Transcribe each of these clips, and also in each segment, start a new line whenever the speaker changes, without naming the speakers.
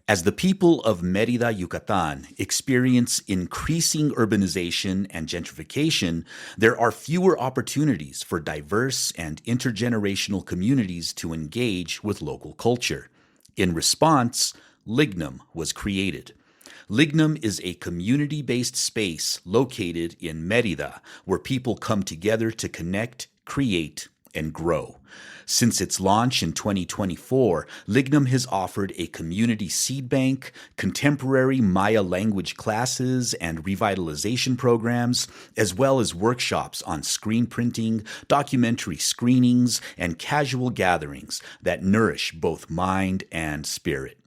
As the people of Mérida, Yucatan, experience increasing urbanization and gentrification, there are fewer opportunities for diverse and intergenerational communities to engage with local culture. In response, Lignum was created. Lignum is a community-based space located in Mérida where people come together to connect, create, and grow. Since its launch in 2024, Lignum has offered a community seed bank, contemporary Maya language classes and revitalization programs, as well as workshops on screen printing, documentary screenings, and casual gatherings that nourish both mind and spirit.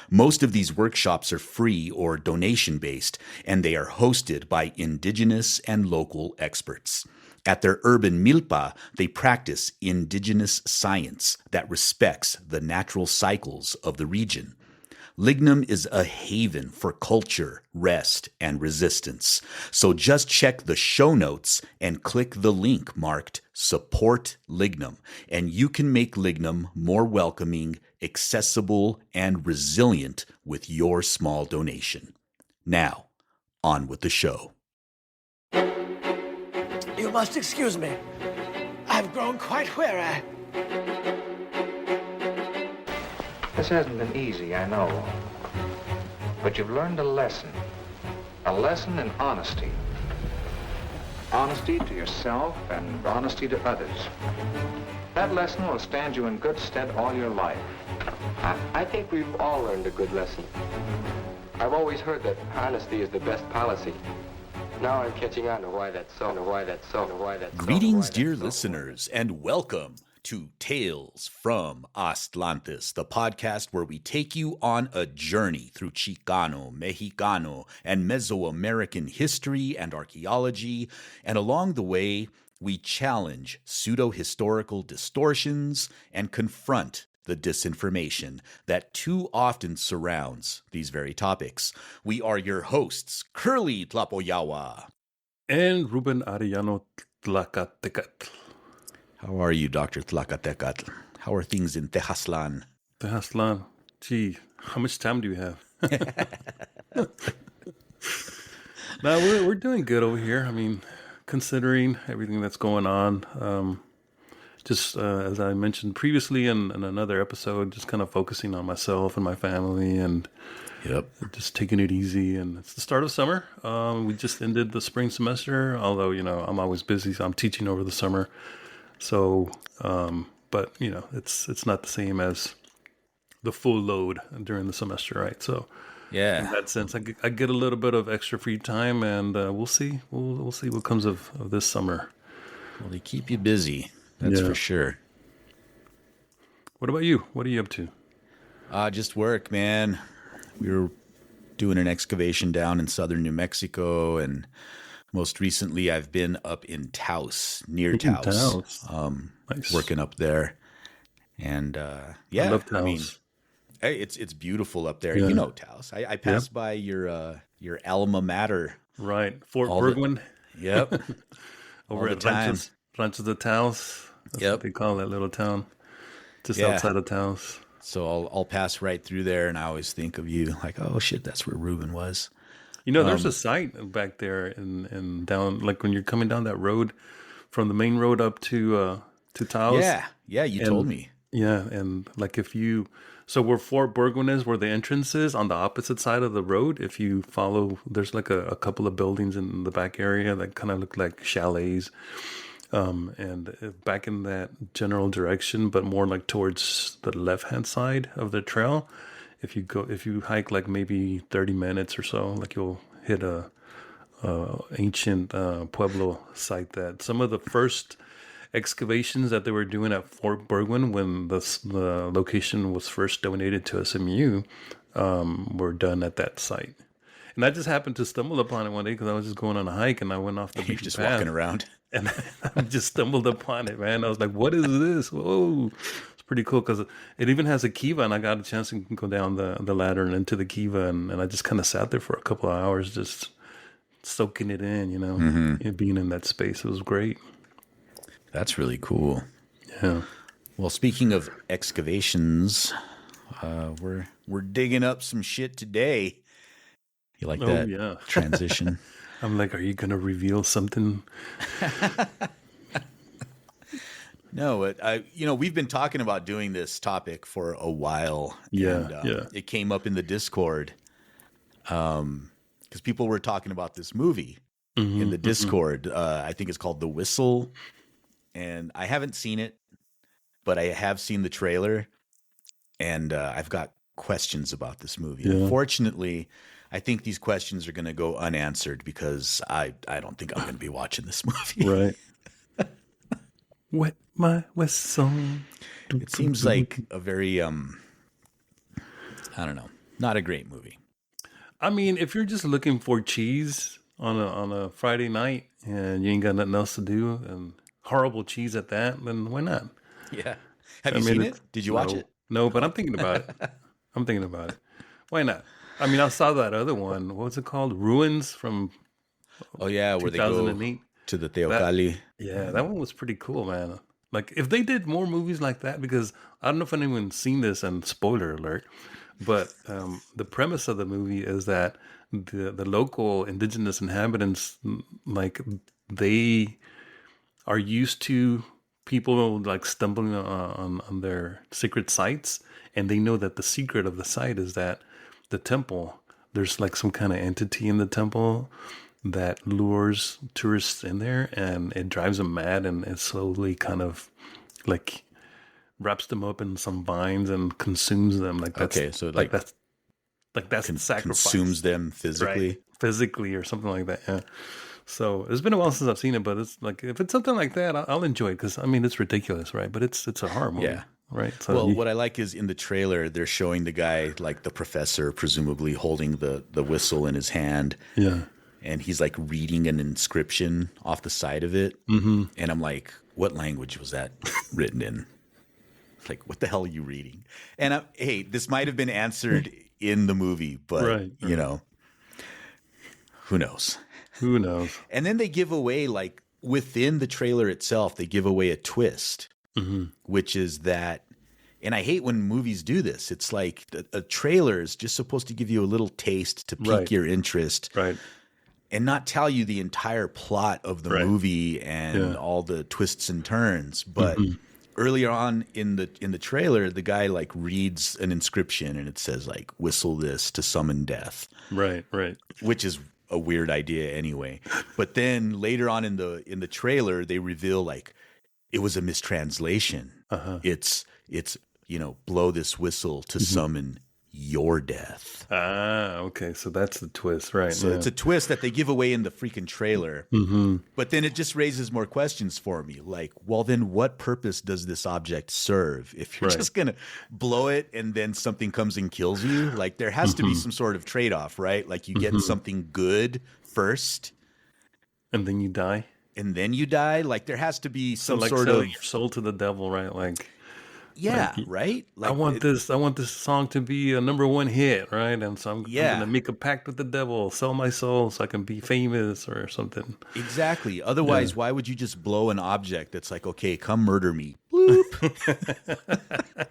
Most of these workshops are free or donation-based, and they are hosted by indigenous and local experts. At their urban milpa, they practice indigenous science that respects the natural cycles of the region. Lignum is a haven for culture, rest, and resistance. So just check the show notes and click the link marked Support Lignum, and you can make Lignum more welcoming, accessible, and resilient with your small donation. Now, on with the show.
You must excuse me. I've grown quite weary.
This hasn't been easy, I know. But you've learned a lesson. A lesson in honesty. Honesty to yourself and honesty to others. That lesson will stand you in good stead all your life.
I think we've all learned a good lesson. I've always heard that honesty is the best policy. Now I'm catching on to why that's so, and why that's so, and why that's so.
Greetings, dear listeners, and welcome to Tales from Atlantis, the podcast where we take you on a journey through Chicano, Mexicano, and Mesoamerican history and archaeology, and along the way, we challenge pseudo-historical distortions and confront the disinformation that too often surrounds these very topics. We are your hosts, Curly Tlapoyawa.
And Ruben Arellano Tlacatecatl.
How are you, Dr. Tlacatecatl? How are things in Tejaslan?
Tejaslan. Gee, how much time do we have? No, we're doing good over here. I mean, considering everything that's going on. Just as I mentioned previously in another episode, just kind of focusing on myself and my family and just taking it easy. And it's the start of summer. We just ended the spring semester, although, I'm always busy. So I'm teaching over the summer. So, but, it's not the same as the full load during the semester, right? So in that sense, I get a little bit of extra free time, and we'll see. We'll see what comes of this summer.
Well, they keep you busy. That's for sure.
What about you? What are you up to?
Just work, man. We were doing an excavation down in southern New Mexico, and most recently I've been up in Taos, near Taos.
Nice.
Working up there. And
I love Taos.
I mean, hey, it's beautiful up there.
Yeah.
You know Taos. I passed by your alma mater.
Right. Fort Bergman.
Yep.
Over at Ranchos de Taos. That's what they call that little town. Just outside of Taos.
So I'll pass right through there, and I always think of you like, oh shit, that's where Ruben was.
There's a site back there in down, like when you're coming down that road from the main road up to Taos.
Yeah, you told me.
Yeah, and like so where Fort Bergman is, where the entrance is, on the opposite side of the road, if you follow, there's like a couple of buildings in the back area that kind of look like chalets. And back in that general direction, but more like towards the left-hand side of the trail. If you hike like maybe 30 minutes or so, like you'll hit a ancient Pueblo site that some of the first excavations that they were doing at Fort Bergman when the location was first donated to SMU were done at that site. And I just happened to stumble upon it one day because I was just going on a hike and I went off the beaten path.
Just walking around.
And I just stumbled upon it, man. I was like, what is this? Whoa. It's pretty cool because it even has a kiva, and I got a chance to go down the ladder and into the kiva, and I just kind of sat there for a couple of hours just soaking it in, being in that space. It was great.
That's really cool.
Yeah.
Well, speaking of excavations, we're We're digging up some shit today. You like
Oh,
that
yeah.
transition?
I'm like, are you going to reveal something?
No, we've been talking about doing this topic for a while.
Yeah,
And, it came up in the Discord because people were talking about this movie in the Discord. I think it's called The Whistle. And I haven't seen it, but I have seen the trailer. And I've got questions about this movie.
Yeah.
Unfortunately, I think these questions are going to go unanswered because I don't think I'm going to be watching this movie.
Right. Wet my whistle.
It seems like a very, I don't know, not a great movie.
I mean, if you're just looking for cheese on a Friday night and you ain't got nothing else to do and horrible cheese at that, then why not?
Yeah. Have you seen it? Did you watch it?
No, but I'm thinking about it. Why not? I mean, I saw that other one. What was it called? Ruins from
Oh, yeah, where they go
2008.
to the Teocalli.
Yeah, that one was pretty cool, man. Like, if they did more movies like that, because I don't know if anyone's seen this, and spoiler alert, but the premise of the movie is that the local indigenous inhabitants, like, they are used to people like stumbling on their secret sites, and they know that the secret of the site is that the temple, there's like some kind of entity in the temple that lures tourists in there, and it drives them mad, and it slowly kind of like wraps them up in some vines and consumes them. Like that's
Okay, so
that's sacrifice.
Consumes them physically.
Right. Physically or something like that. Yeah. So it's been a while since I've seen it, but it's like, if it's something like that, I'll enjoy it, because I mean, it's ridiculous, right? But it's a horror movie.
Yeah.
Right. So
Well, what I like is in the trailer, they're showing the guy, like the professor, presumably holding the whistle in his hand.
yeah.
And he's like reading an inscription off the side of it. Mm-hmm. And I'm like, what language was that written in? Like, what the hell are you reading? And hey, this might have been answered in the movie, but you know, who knows?
Who knows?
And then they give away, like within the trailer itself, they give away a twist, which is that, and I hate when movies do this. It's like a trailer is just supposed to give you a little taste to pique your interest.
Right.
And not tell you the entire plot of the movie and all the twists and turns. But earlier on in the trailer, the guy like reads an inscription and it says like, whistle this to summon death. Right. Which is a weird idea anyway. But then later on in the trailer, they reveal like it was a mistranslation. It's blow this whistle to summon your death.
Ah, okay. So that's the twist, right?
So it's a twist that they give away in the freaking trailer. But then it just raises more questions for me. Like, well, then what purpose does this object serve? If you're just going to blow it and then something comes and kills you, like there has to be some sort of trade-off, right? Like you get something good first.
And then you die?
Like there has to be some
like
sort of...
your soul to the devil, right? Like...
Yeah, right? Like,
I want this song to be a #1 hit, right? And so I'm going to make a pact with the devil, sell my soul so I can be famous or something.
Exactly. Otherwise, why would you just blow an object that's like, okay, come murder me? Bloop.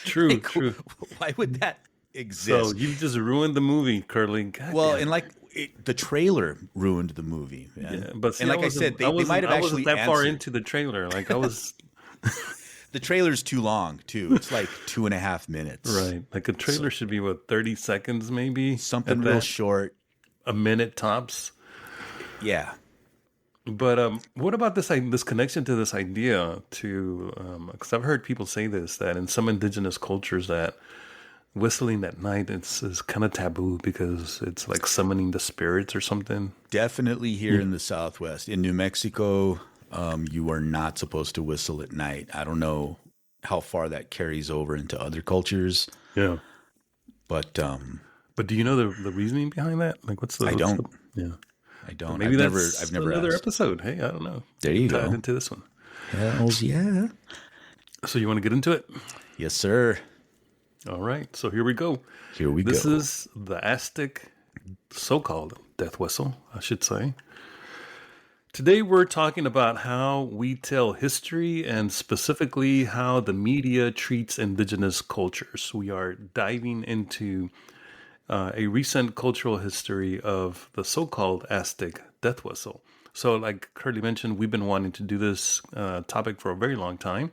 True,
like,
true.
Why would that exist?
So you just ruined the movie, Curly. God
well,
damn.
and like the trailer ruined the movie. Man.
Yeah, but see,
and like I said, they might have actually
wasn't that far
answered.
into the trailer. Like I was...
The trailer's too long, too. It's like 2.5 minutes.
Right. Like a trailer should be, 30 seconds maybe?
Something real short.
A minute tops.
Yeah.
But what about this connection to this idea to, because I've heard people say this, that in some indigenous cultures that whistling at night is kind of taboo because it's like summoning the spirits or something.
Definitely here in the Southwest. In New Mexico... you are not supposed to whistle at night. I don't know how far that carries over into other cultures.
Yeah.
But
do you know the reasoning behind that? Like
I don't.
I
don't.
Maybe
I've
that's
never
another
asked.
episode. Hey, I don't know.
There you go.
Dive into this one.
Hells yeah.
So you want to get into it?
Yes, sir.
All right. So here we go.
This
is the Aztec so-called death whistle, I should say. Today we're talking about how we tell history and specifically how the media treats indigenous cultures. We are diving into a recent cultural history of the so-called Aztec Death Whistle. So like Curly mentioned, we've been wanting to do this topic for a very long time.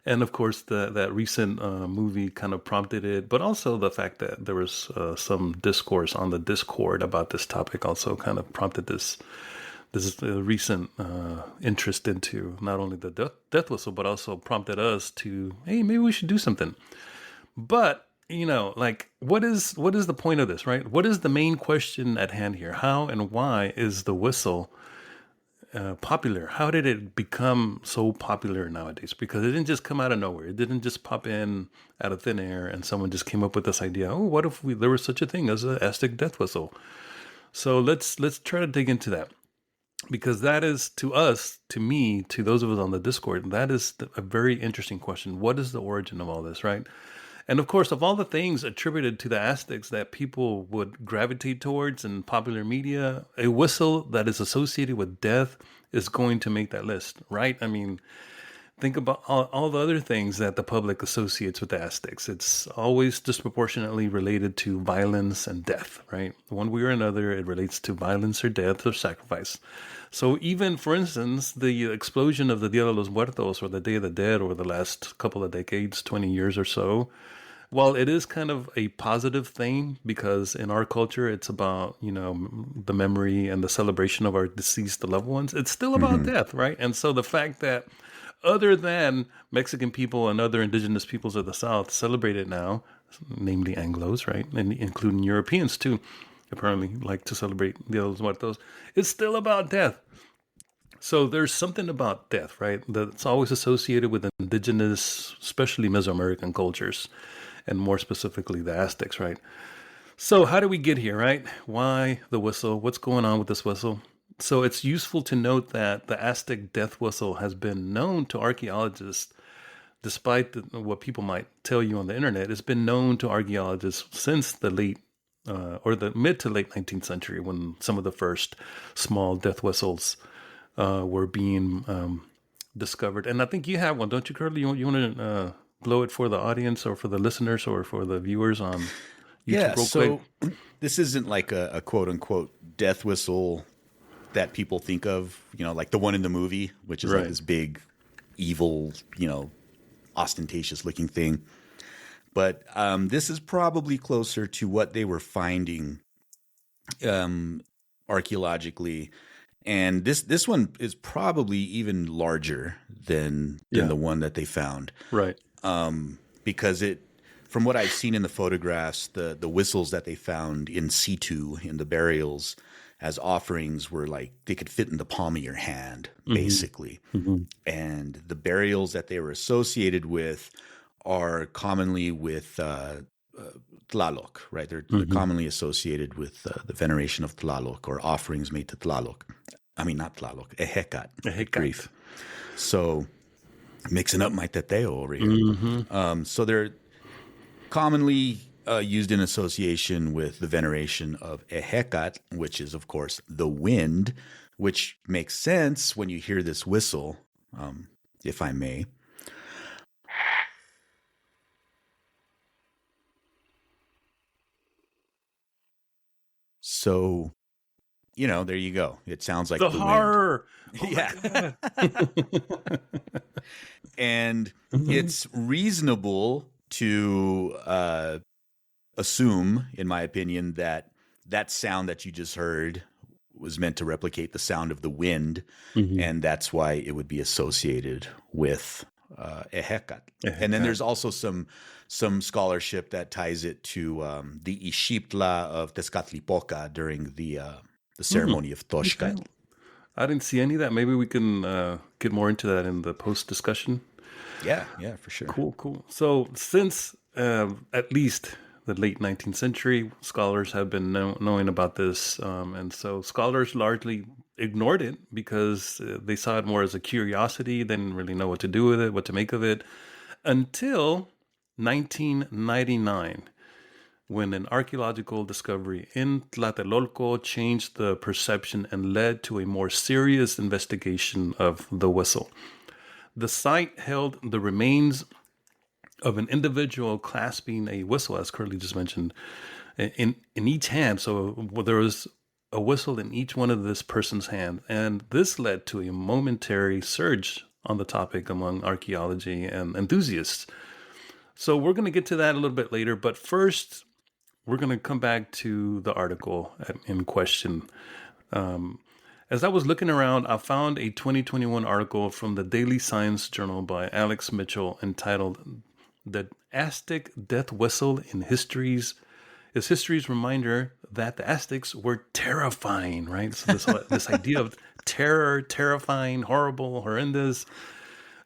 And of course, that recent movie kind of prompted it, but also the fact that there was some discourse on the Discord about this topic also kind of prompted this recent interest into not only the death whistle, but also prompted us to, hey, maybe we should do something. But, like, what is the point of this, right? What is the main question at hand here? How and why is the whistle popular? How did it become so popular nowadays? Because it didn't just come out of nowhere. It didn't just pop in out of thin air and someone just came up with this idea. Oh, what if there was such a thing as an Aztec death whistle? So let's try to dig into that. Because that is, to us, to me, to those of us on the Discord, that is a very interesting question. What is the origin of all this, right? And of course, of all the things attributed to the Aztecs that people would gravitate towards in popular media, a whistle that is associated with death is going to make that list, right? I mean, think about all the other things that the public associates with the Aztecs. It's always disproportionately related to violence and death, right? One way or another, it relates to violence or death or sacrifice. So even, for instance, the explosion of the Dia de los Muertos, or the Day of the Dead, over the last couple of decades, 20 years or so, while it is kind of a positive thing, because in our culture, it's about, the memory and the celebration of our deceased loved ones, it's still about death, right? And so the fact that other than Mexican people and other indigenous peoples of the South celebrate it now, namely Anglos, right? And including Europeans too, apparently like to celebrate Dia de los Muertos. It's still about death. So there's something about death, right? That's always associated with indigenous, especially Mesoamerican cultures, and more specifically the Aztecs, right? So how do we get here, right? Why the whistle? What's going on with this whistle? So it's useful to note that the Aztec death whistle has been known to archaeologists, despite what people might tell you on the internet. It's been known to archaeologists since the the mid to late 19th century, when some of the first small death whistles were being discovered. And I think you have one, don't you, Curly? You want to blow it for the audience or for the listeners or for the viewers on YouTube real quick?
This isn't like a quote unquote death whistle that people think of, like the one in the movie, which is like this big, evil, ostentatious looking thing. But this is probably closer to what they were finding archaeologically. And this one is probably even larger than the one that they found.
Right.
Because from what I've seen in the photographs, the whistles that they found in situ in the burials as offerings were like they could fit in the palm of your hand, basically. Mm-hmm. And the burials that they were associated with are commonly with Tlaloc, right? They're commonly associated with the veneration of Tlaloc, or offerings made to Tlaloc. I mean, not Tlaloc, Ehecat. Grief. So mixing up my teteo over here. So they're commonly used in association with the veneration of Ehecat, which is, of course, the wind, which makes sense when you hear this whistle, if I may. So, there you go. It sounds like the
horror.
Wind. Yeah. And it's reasonable to assume, in my opinion, that sound that you just heard was meant to replicate the sound of the wind, and that's why it would be associated with Ehecat. And then there's also some scholarship that ties it to the Ixiptla of Tezcatlipoca during the ceremony of Toxcal.
Okay. I didn't see any of that. Maybe we can get more into that in the post-discussion.
Yeah, for sure.
Cool. So since at least the late 19th century, scholars have been knowing about this. And so scholars largely ignored it because they saw it more as a curiosity. They didn't really know what to do with it, what to make of it, until 1999. when an archaeological discovery in Tlatelolco changed the perception and led to a more serious investigation of the whistle. The site held the remains of an individual clasping a whistle, as Curly just mentioned, in each hand. So there was a whistle in each one of this person's hand. And this led to a momentary surge on the topic among archaeology and enthusiasts. So we're going to get to that a little bit later. But first, we're going to come back to the article in question. As I was looking around, I found a 2021 article from the Daily Science Journal by Alex Mitchell entitled "The Aztec Death Whistle is history's reminder that the Aztecs were terrifying," right? So this idea of terror, terrifying, horrible, horrendous.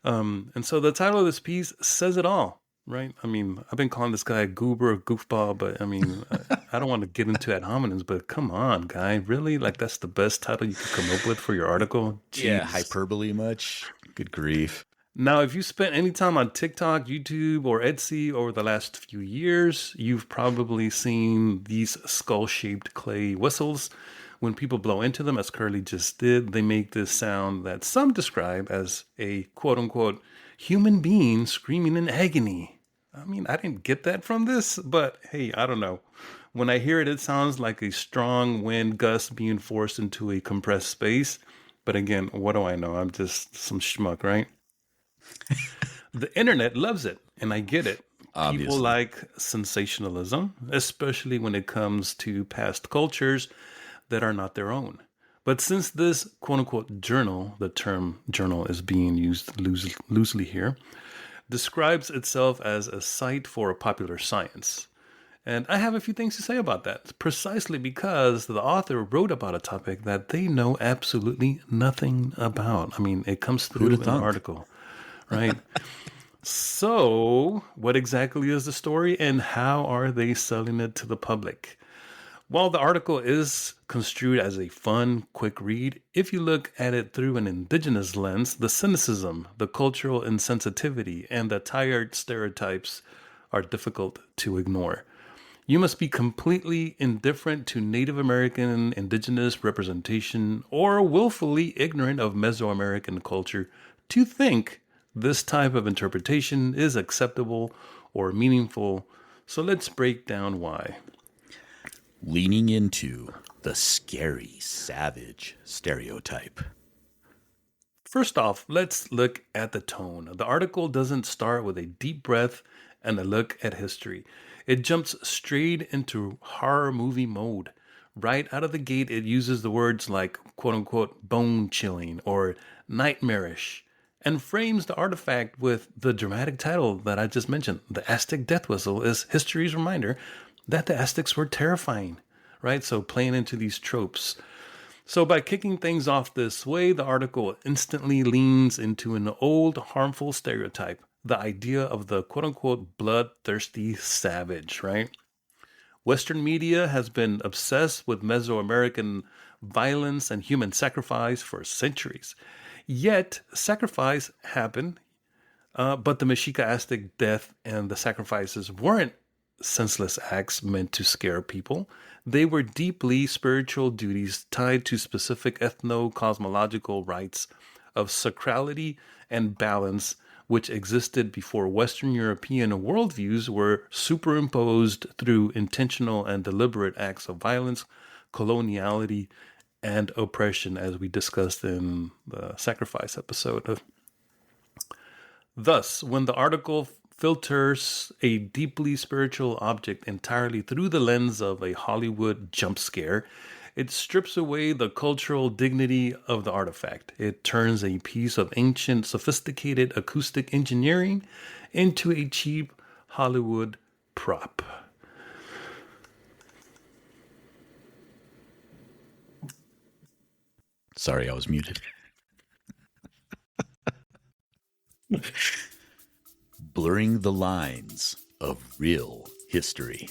And so the title of this piece says it all. Right. I mean, I've been calling this guy a goober, a goofball, but I mean, I don't want to get into ad hominems, but come on, guy. Really? Like, that's the best title you could come up with for your article? Jeez.
Yeah, hyperbole much? Good grief.
Now, if you spent any time on TikTok, YouTube, or Etsy over the last few years, you've probably seen these skull-shaped clay whistles. When people blow into them, as Curly just did, they make this sound that some describe as a quote-unquote human being screaming in agony. I mean, I didn't get that from this, but hey, I don't know. When I hear it, it sounds like a strong wind gust being forced into a compressed space. But again, what do I know? I'm just some schmuck, right? The internet loves it, and I get it.
Obviously.
People like sensationalism, especially when it comes to past cultures that are not their own. But since this quote-unquote journal, the term journal is being used loosely here, describes itself as a site for popular science. And I have a few things to say about that, precisely because the author wrote about a topic that they know absolutely nothing about. I mean, it comes through in the article, right? So, what exactly is the story, and how are they selling it to the public? While the article is construed as a fun, quick read, if you look at it through an indigenous lens, the cynicism, the cultural insensitivity, and the tired stereotypes are difficult to ignore. You must be completely indifferent to Native American indigenous representation or willfully ignorant of Mesoamerican culture to think this type of interpretation is acceptable or meaningful. So let's break down why.
Leaning into the scary, savage stereotype.
First off, let's look at the tone. The article doesn't start with a deep breath and a look at history. It jumps straight into horror movie mode. Right out of the gate, it uses the words like quote-unquote bone-chilling or nightmarish, and frames the artifact with the dramatic title that I just mentioned. The Aztec Death Whistle is history's reminder that the Aztecs were terrifying, right? So playing into these tropes. So by kicking things off this way, the article instantly leans into an old harmful stereotype, the idea of the quote-unquote bloodthirsty savage, right? Western media has been obsessed with Mesoamerican violence and human sacrifice for centuries. Yet, sacrifice happened, but the Mexica Aztec death and the sacrifices weren't senseless acts meant to scare people. They were deeply spiritual duties tied to specific ethno-cosmological rites of sacrality and balance, which existed before Western European worldviews were superimposed through intentional and deliberate acts of violence, coloniality, and oppression, as we discussed in the sacrifice episode. Thus, when the article filters a deeply spiritual object entirely through the lens of a Hollywood jump scare, it strips away the cultural dignity of the artifact. It turns a piece of ancient, sophisticated acoustic engineering into a cheap Hollywood prop.
Sorry, I was muted. Blurring the lines of real history.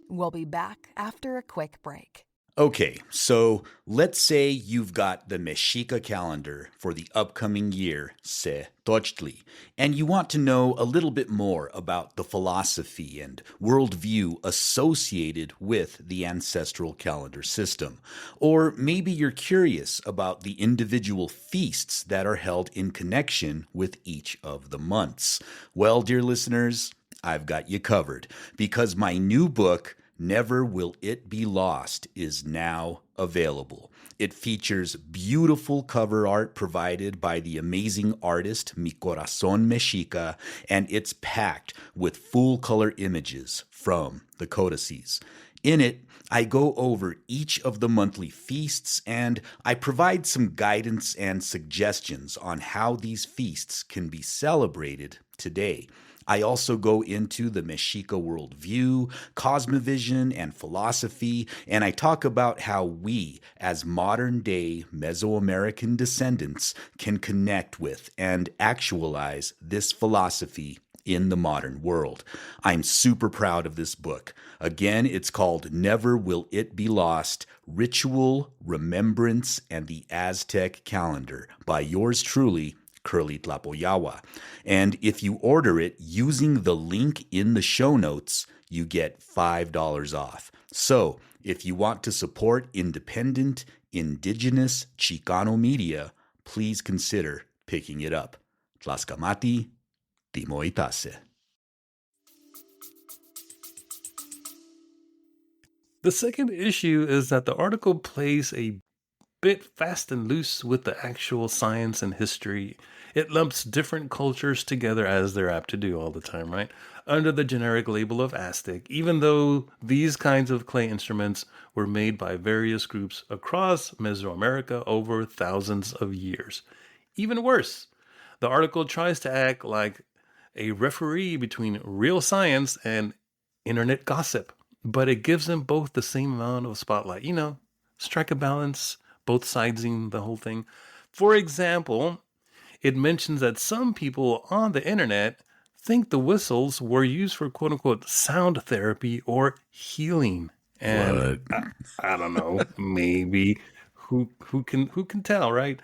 We'll be back after a quick break.
Okay, so let's say you've got the Mexica calendar for the upcoming year, Se Tochtli, and you want to know a little bit more about the philosophy and worldview associated with the ancestral calendar system. Or maybe you're curious about the individual feasts that are held in connection with each of the months. Well, dear listeners, I've got you covered because my new book, Never Will It Be Lost, is now available. It features beautiful cover art provided by the amazing artist Mi Corazón Mexica, and it's packed with full-color images from the codices. In it, I go over each of the monthly feasts, and I provide some guidance and suggestions on how these feasts can be celebrated today. I also go into the Mexica worldview, cosmovision, and philosophy, and I talk about how we, as modern-day Mesoamerican descendants, can connect with and actualize this philosophy in the modern world. I'm super proud of this book. Again, it's called Never Will It Be Lost: Ritual, Remembrance, and the Aztec Calendar by yours truly, Curly Tlapoyawa. And if you order it using the link in the show notes, you get $5 off. So if you want to support independent, indigenous Chicano media, please consider picking it up. Tlascamati, Timoitase.
The second issue is that the article plays a bit fast and loose with the actual science and history. It lumps different cultures together, as they're apt to do all the time, right? Under the generic label of Aztec, even though these kinds of clay instruments were made by various groups across Mesoamerica over thousands of years. Even worse, the article tries to act like a referee between real science and internet gossip, but it gives them both the same amount of spotlight. Strike a balance, both sidesing the whole thing. For example, it mentions that some people on the internet think the whistles were used for quote unquote sound therapy or healing. And I don't know, maybe who can tell, right?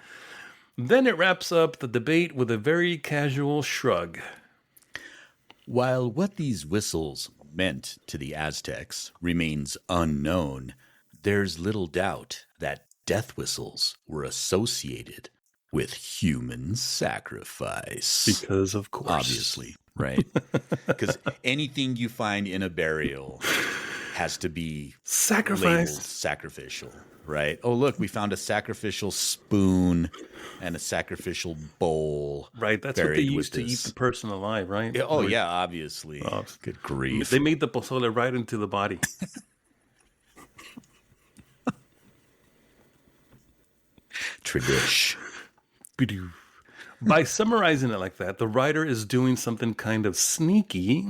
Then it wraps up the debate with a very casual shrug.
While what these whistles meant to the Aztecs remains unknown, there's little doubt that death whistles were associated with human sacrifice.
Because of course.
Obviously, right? Because anything you find in a burial has to be labeled sacrificial, right? Oh, look, we found a sacrificial spoon and a sacrificial bowl.
Right, that's what they used to eat the person alive, right?
Yeah, yeah, obviously. Oh, good grief.
They made the pozole right into the body.
Tradish.
By summarizing it like that, the writer is doing something kind of sneaky.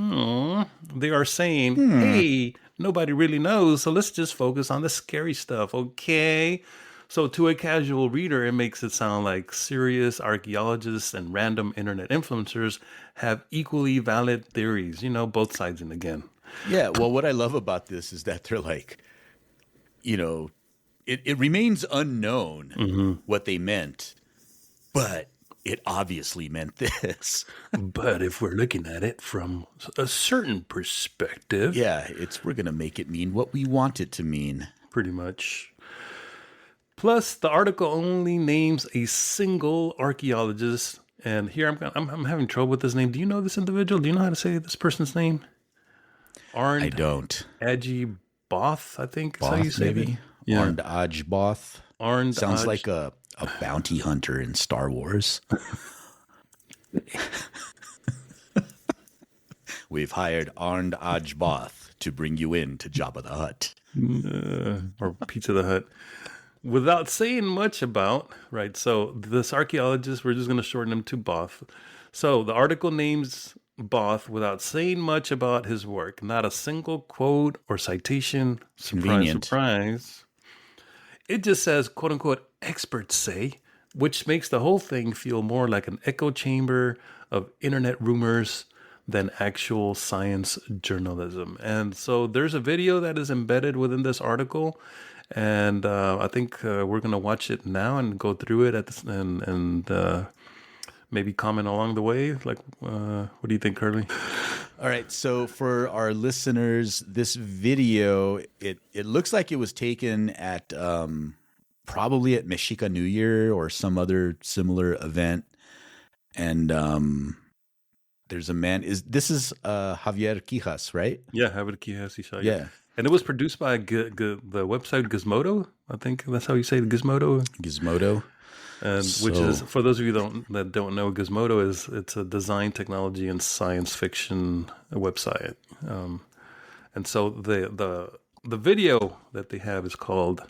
They are saying, hey, nobody really knows, so let's just focus on the scary stuff, okay? So to a casual reader, it makes it sound like serious archaeologists and random internet influencers have equally valid theories, both sides in again.
Yeah, well, what I love about this is that they're like, it remains unknown what they meant, but it obviously meant this.
But if we're looking at it from a certain perspective...
Yeah, we're going to make it mean what we want it to mean.
Pretty much. Plus, the article only names a single archaeologist. And here I'm having trouble with this name. Do you know this individual? Do you know how to say this person's name?
I don't.
Aji Both, I think.
Both,
is how you say
maybe?
it. Yeah.
Arnd Aj Both. Sounds like a bounty hunter in Star Wars. We've hired Arnd Aj Both to bring you in to Jabba the Hutt.
Or Pizza the Hut. Without saying much about, right, so this archaeologist, we're just going to shorten him to Both. So the article names Both without saying much about his work. Not a single quote or citation.
Convenient.
Surprise. It just says, quote unquote, experts say, which makes the whole thing feel more like an echo chamber of internet rumors than actual science journalism. And so there's a video that is embedded within this article, And I think we're gonna watch it now and go through it and maybe comment along the way. Like, what do you think, Curly?
All right, so for our listeners, this video, it looks like it was taken at probably at Mexica New Year or some other similar event. And there's a man. This is Javier Quijas, right?
Yeah, Javier Quijas.
Yeah.
And it was produced by the website Gizmodo. I think that's how you say it, Gizmodo.
Gizmodo.
And which is, for those of you that don't know, Gizmodo it's a design, technology, and science fiction website. And so the video that they have is called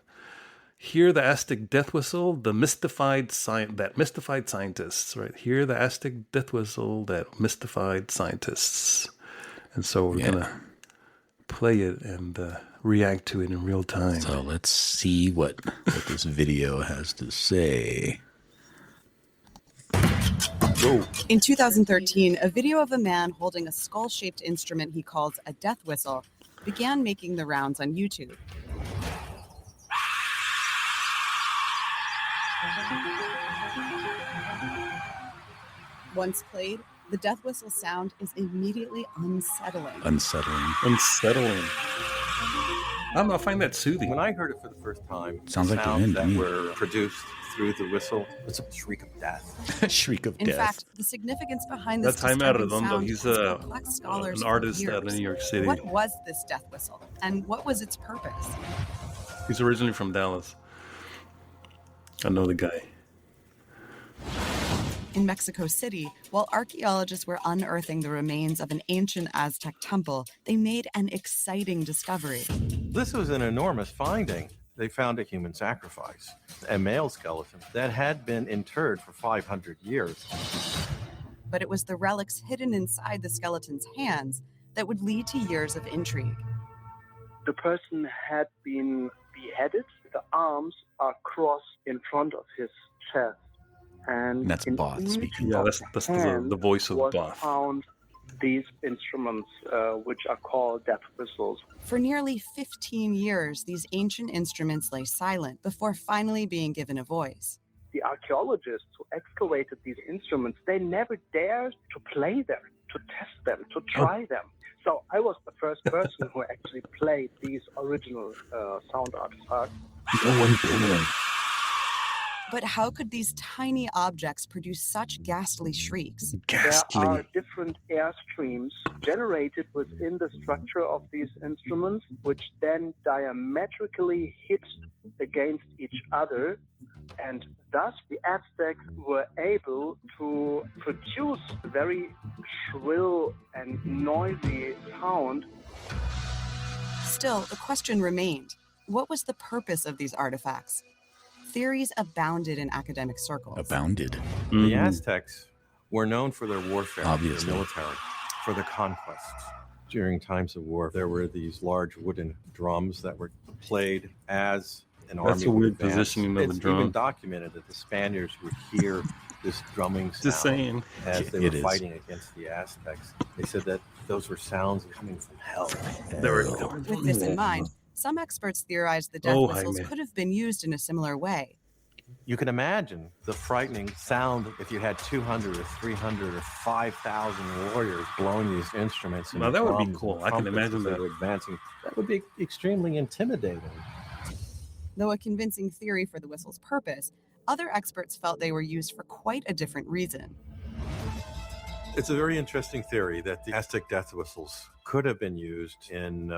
"Hear the Aztec Death Whistle: The Mystified Scientists." Right, hear the Aztec Death Whistle that mystified scientists. And so we're gonna play it and react to it in real time.
So let's see what this video has to say.
Whoa.
In 2013, a video of a man holding a skull-shaped instrument he calls a death whistle began making the rounds on YouTube. Once played, the death whistle sound is immediately unsettling.
Unsettling.
I don't know. I find that soothing.
When I heard it for the first time,
Sounds
the
like the
sounds
wind to
that
me.
were produced through the whistle was a shriek of death.
Shriek of
In
death.
fact, the significance behind this
That's Jaime
disturbing
Arredondo.
sound
He's
has perplexed scholars
an
for
artist
years.
out of New York City.
What was this death whistle, and what was its purpose?
He's originally from Dallas. I know the guy.
In Mexico City, while archaeologists were unearthing the remains of an ancient Aztec temple, they made an exciting discovery.
This was an enormous finding. They found a human sacrifice, a male skeleton that had been interred for 500 years.
But it was the relics hidden inside the skeleton's hands that would lead to years of intrigue.
The person had been beheaded. The arms are crossed in front of his chest. And
That's
in
Both
each
speaking.
Yeah,
of
that's
hand
the voice of
was
Both.
found these instruments, which are called death whistles.
For nearly 15 years, these ancient instruments lay silent before finally being given a voice.
The archaeologists who excavated these instruments, they never dared to play them, to test them, to try them. So I was the first person who actually played these original sound artifacts.
No one did.
But how could these tiny objects produce such ghastly shrieks?
There are different air streams generated within the structure of these instruments, which then diametrically hit against each other. And thus the Aztecs were able to produce a very shrill and noisy sound.
Still, the question remained, what was the purpose of these artifacts? Theories abounded in academic circles.
Abounded.
The Aztecs were known for their warfare,
Obviously.
their military, for their conquests. During times of war, there were these large wooden drums that were played as an army.
That's a weird
would advance.
positioning of
It's
the drum.
even documented that the Spaniards would hear this drumming sound
Just saying.
as they
It
were
is.
fighting against the Aztecs. They said that those were sounds coming from hell.
With this in mind, some experts theorized the death
Oh,
whistles
Jaime.
could have been used in a similar way.
You can imagine the frightening sound if you had 200 or 300 or 5,000 warriors blowing these instruments. And
Now, that would be
drums and
cool. I can
trumpets
imagine
as they
that.
were advancing. That would be extremely intimidating.
Though a convincing theory for the whistle's purpose, other experts felt they were used for quite a different reason.
It's a very interesting theory that the Aztec death whistles could have been used in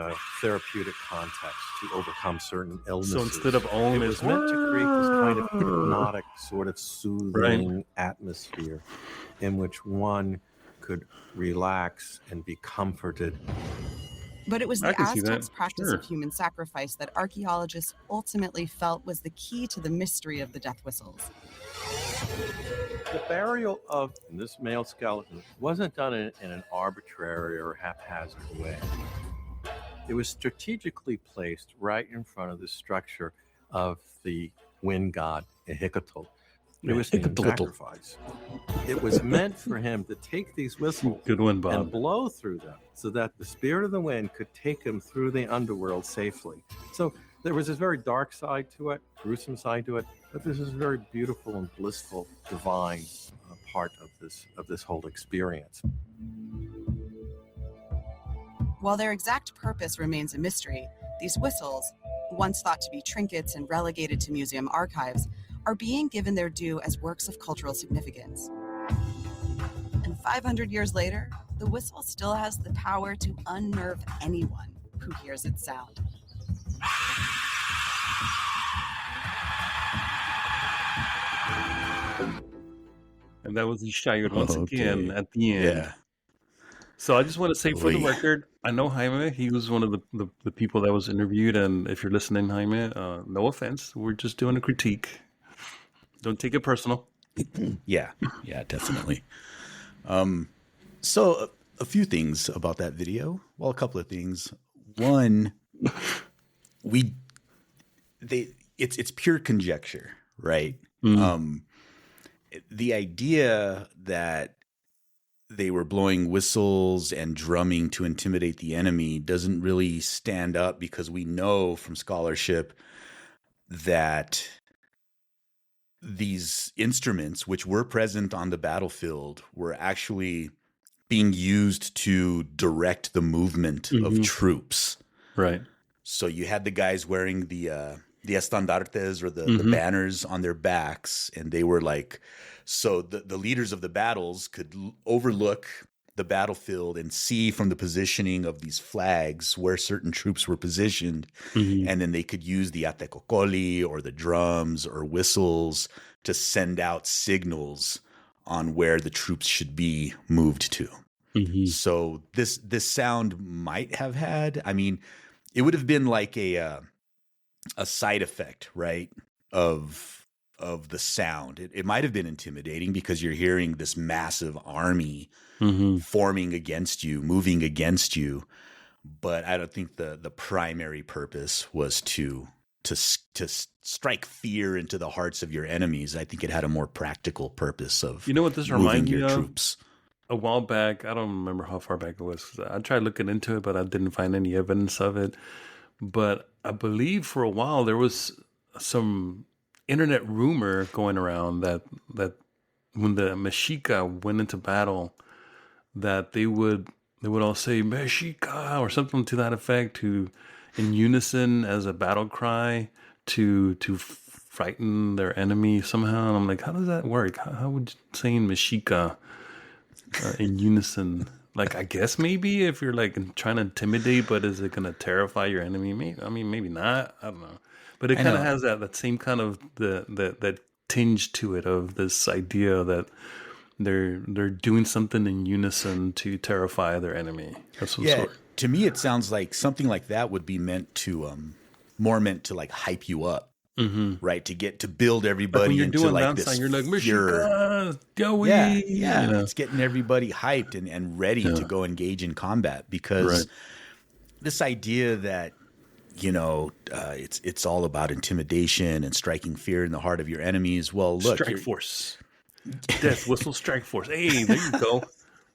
therapeutic context to overcome certain illnesses.
So instead of Om,
it was
it's
meant to create this kind of hypnotic, sort of soothing atmosphere in which one could relax and be comforted.
But it was
I
the
can see that.
Aztecs' practice
Sure.
of human sacrifice that archaeologists ultimately felt was the key to the mystery of the death whistles.
The burial of this male skeleton wasn't done in an arbitrary or haphazard way. It was strategically placed right in front of the structure of the wind god, Ehecatl. It was a sacrifice. It was meant for him to take these whistles
Good one,
and
Bob.
blow through them so that the spirit of the wind could take him through the underworld safely. So There was this very dark side to it, gruesome side to it, but there's this very beautiful and blissful, divine part of this whole experience.
While their exact purpose remains a mystery, these whistles, once thought to be trinkets and relegated to museum archives, are being given their due as works of cultural significance. And 500 years later, the whistle still has the power to unnerve anyone who hears its sound.
And that was Ishayur once again at the end.
Yeah.
So I just want to say for the record, I know Jaime. He was one of the people that was interviewed. And if you're listening, Jaime, no offense. We're just doing a critique. Don't take it personal.
Yeah, definitely. So a few things about that video. Well, a couple of things. One, it's pure conjecture, right? The idea that they were blowing whistles and drumming to intimidate the enemy doesn't really stand up, because we know from scholarship that these instruments, which were present on the battlefield, were actually being used to direct the movement of troops.
Right.
So you had the guys wearing the estandartes, or the banners on their backs, and they were like, so the leaders of the battles could overlook the battlefield and see from the positioning of these flags where certain troops were positioned, and then they could use the atekokoli or the drums or whistles to send out signals on where the troops should be moved to. So this sound might have had, I mean, it would have been like a side effect, right, of the sound. It might have been intimidating because you're hearing this massive army forming against you, moving against you. But I don't think the primary purpose was to strike fear into the hearts of your enemies. I think it had a more practical purpose of,
you know what this reminds me of?
Troops.
A while back, I don't remember how far back it was. I tried looking into it, but I didn't find any evidence of it. But I believe for a while there was some internet rumor going around that when the Mexica went into battle, that they would all say Mexica or something to that effect, in unison as a battle cry to frighten their enemy somehow. And I'm like, how does that work? How would saying Mexica in unison? Like, I guess maybe if you're like trying to intimidate, but is it going to terrify your enemy? Maybe not. I don't know. But it kind of has that same kind of that tinge to it, of this idea that they're doing something in unison to terrify their enemy. That's what sort.
To me, it sounds like something like that would be meant to like hype you up. Right, to build everybody
like
into like this.
You're like,
Mexica,
yeah.
It's getting everybody hyped and ready to go engage in combat, because this idea that it's all about intimidation and striking fear in the heart of your enemies. Well, look,
Strike Force, Death Whistle Strike Force. Hey, there you go.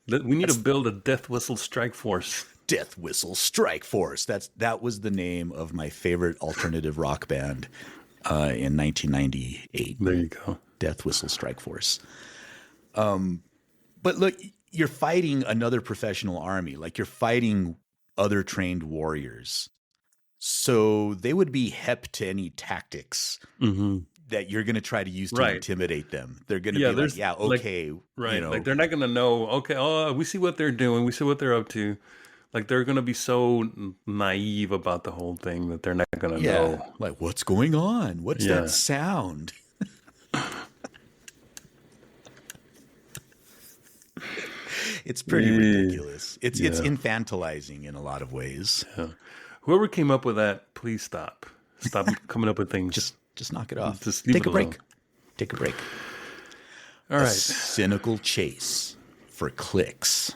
We need to build a Death Whistle Strike Force.
Death Whistle Strike Force. That was the name of my favorite alternative rock band in 1998.
There you go.
Death Whistle Strike Force. But look, you're fighting another professional army. Like, you're fighting other trained warriors. So they would be hep to any tactics that you're going to try to use to intimidate them. They're going to be like, okay.
Right. Like, they're not going to know, okay, we see what they're doing. We see what they're up to. Like, they're going to be so naive about the whole thing that they're not going to know.
Like, what's going on? What's that sound? It's pretty ridiculous. It's infantilizing in a lot of ways.
Yeah. Whoever came up with that, please stop. Stop coming up with things.
Just knock it off.
Just
take a break. Take a break.
All right.
Cynical chase for clicks.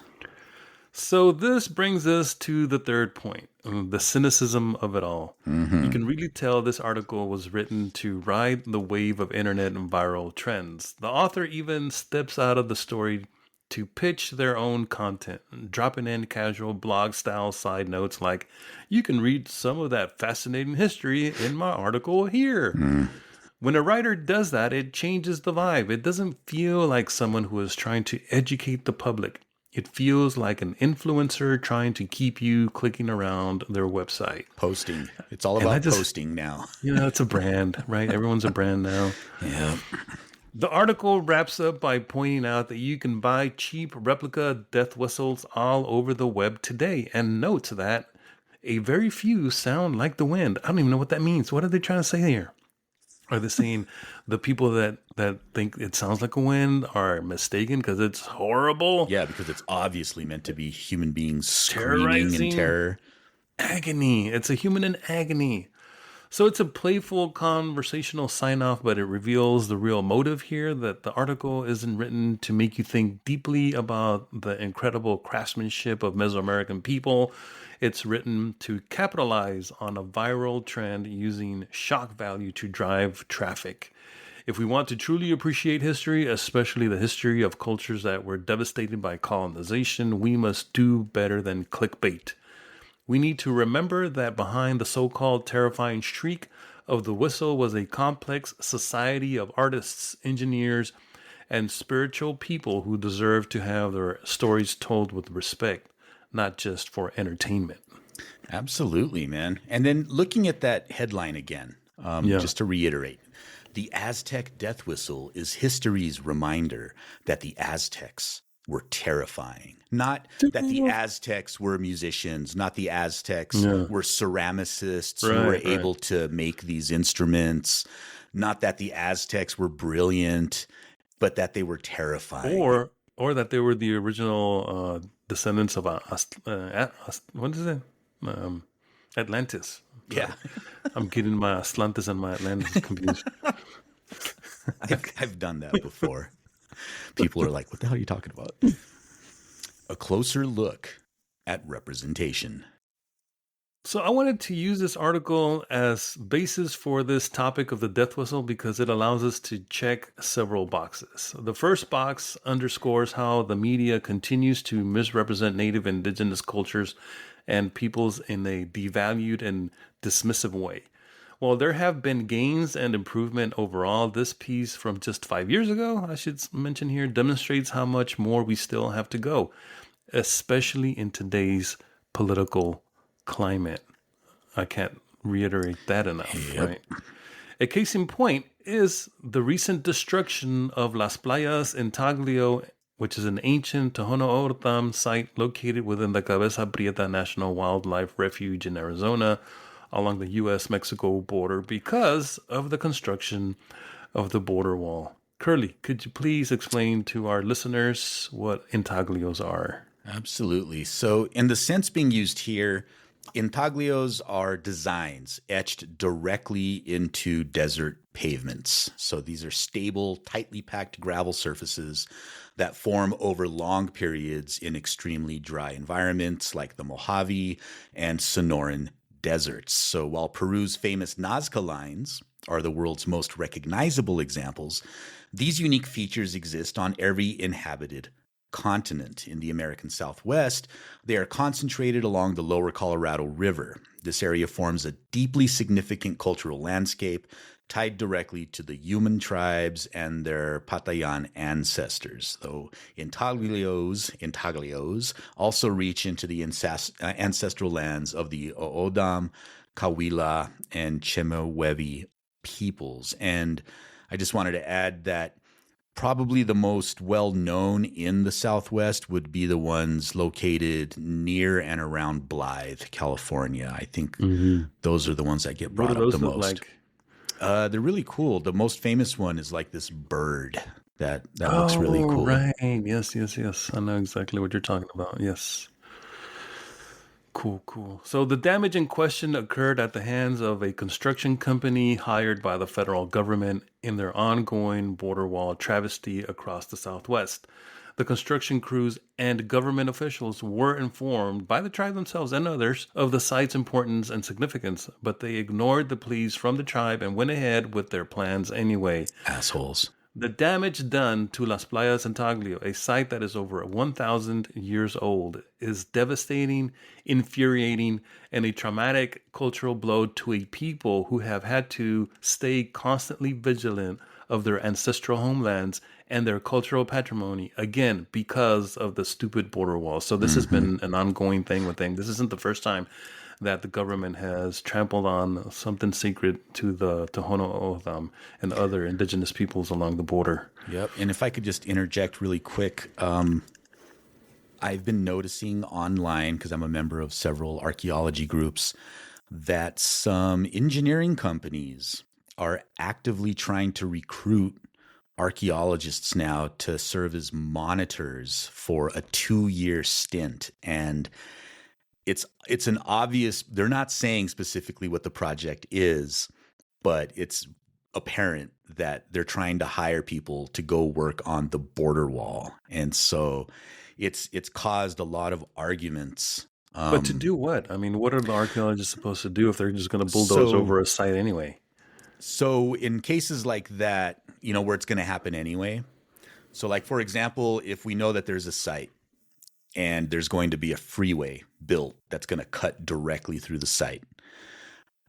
So this brings us to the third point, the cynicism of it all. You can really tell this article was written to ride the wave of internet and viral trends. The author even steps out of the story to pitch their own content, dropping in casual blog style side notes like, you can read some of that fascinating history in my article here. When a writer does that, it changes the vibe. It doesn't feel like someone who is trying to educate the public. It feels like an influencer trying to keep you clicking around their website.
Posting. It's all about posting now.
It's a brand, right? Everyone's a brand now.
Yeah.
The article wraps up by pointing out that you can buy cheap replica death whistles all over the web today, and notes that a very few sound like the wind. I don't even know what that means. What are they trying to say here? Are they saying the people that think it sounds like a wind are mistaken because it's horrible?
Yeah, because it's obviously meant to be human beings screaming in terror.
Agony. It's a human in agony. So it's a playful conversational sign-off, but it reveals the real motive here, that the article isn't written to make you think deeply about the incredible craftsmanship of Mesoamerican people. It's written to capitalize on a viral trend using shock value to drive traffic. If we want to truly appreciate history, especially the history of cultures that were devastated by colonization, we must do better than clickbait. We need to remember that behind the so-called terrifying shriek of the whistle was a complex society of artists, engineers, and spiritual people who deserve to have their stories told with respect, not just for entertainment.
Absolutely, man. And then looking at that headline again, just to reiterate, the Aztec Death Whistle is history's reminder that the Aztecs were terrifying. Not that the Aztecs were musicians, not the Aztecs were ceramicists who were able to make these instruments, not that the Aztecs were brilliant, but that they were terrifying.
Or that they were the original descendants of what is it? Atlantis.
Yeah.
I'm getting my Atlantis and my Atlantis confused.
I've done that before. People are like, what the hell are you talking about? A closer look at representation.
So I wanted to use this article as basis for this topic of the death whistle because it allows us to check several boxes. The first box underscores how the media continues to misrepresent Native Indigenous cultures and peoples in a devalued and dismissive way. While there have been gains and improvement overall, this piece from just 5 years ago, I should mention here, demonstrates how much more we still have to go, especially in today's political climate. I can't reiterate that enough, right? A case in point is the recent destruction of Las Playas in Taglio, which is an ancient Tohono O'odham site located within the Cabeza Prieta National Wildlife Refuge in Arizona, along the U.S.-Mexico border because of the construction of the border wall. Curly, could you please explain to our listeners what intaglios are?
Absolutely. So in the sense being used here, intaglios are designs etched directly into desert pavements. So these are stable, tightly packed gravel surfaces that form over long periods in extremely dry environments like the Mojave and Sonoran deserts. So while Peru's famous Nazca lines are the world's most recognizable examples, these unique features exist on every inhabited continent. In the American Southwest, they are concentrated along the lower Colorado River. This area forms a deeply significant cultural landscape tied directly to the Yuman tribes and their Patayan ancestors, though intaglios also reach into the ancestral lands of the O'odham, Kawila, and Chemehuevi peoples. And I just wanted to add that probably the most well-known in the Southwest would be the ones located near and around Blythe, California. I think those are the ones that get brought up the most.
Like?
They're really cool. The most famous one is like this bird that looks really cool.
Right. Yes. I know exactly what you're talking about. Yes. Cool. So the damage in question occurred at the hands of a construction company hired by the federal government in their ongoing border wall travesty across the Southwest. The construction crews and government officials were informed by the tribe themselves and others of the site's importance and significance, but they ignored the pleas from the tribe and went ahead with their plans anyway.
Assholes.
The damage done to Las Playas and Taglio, a site that is over 1,000 years old, is devastating, infuriating, and a traumatic cultural blow to a people who have had to stay constantly vigilant of their ancestral homelands and their cultural patrimony, again, because of the stupid border walls. So this has been an ongoing thing with things. This isn't the first time that the government has trampled on something sacred to the Tohono O'odham and other indigenous peoples along the border.
Yep. And if I could just interject really quick, I've been noticing online, because I'm a member of several archaeology groups, that some engineering companies are actively trying to recruit archaeologists now to serve as monitors for a 2-year stint. And it's an obvious, they're not saying specifically what the project is, but it's apparent that they're trying to hire people to go work on the border wall. And so it's caused a lot of arguments.
But to do what? I mean, what are the archaeologists supposed to do if they're just going to bulldoze over a site anyway?
So in cases like that, where it's going to happen anyway. So like, for example, if we know that there's a site and there's going to be a freeway built that's going to cut directly through the site.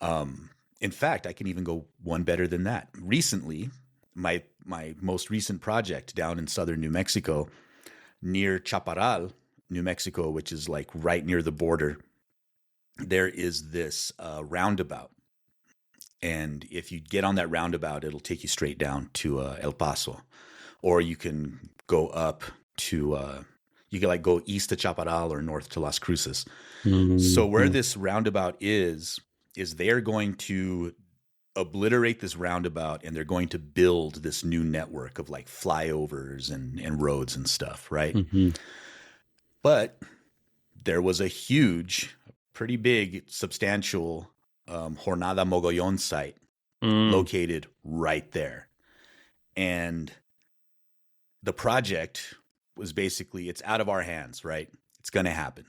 In fact, I can even go one better than that. Recently, my most recent project down in southern New Mexico, near Chaparral, New Mexico, which is like right near the border, there is this roundabout. And if you get on that roundabout, it'll take you straight down to El Paso. Or you can go up to, you can like go east to Chaparral or north to Las Cruces. Mm-hmm. So where this roundabout is they're going to obliterate this roundabout and they're going to build this new network of like flyovers and roads and stuff, right? Mm-hmm. But there was a huge, pretty big, substantial Jornada Mogollon site located right there. And the project was basically, it's out of our hands, right? It's going to happen.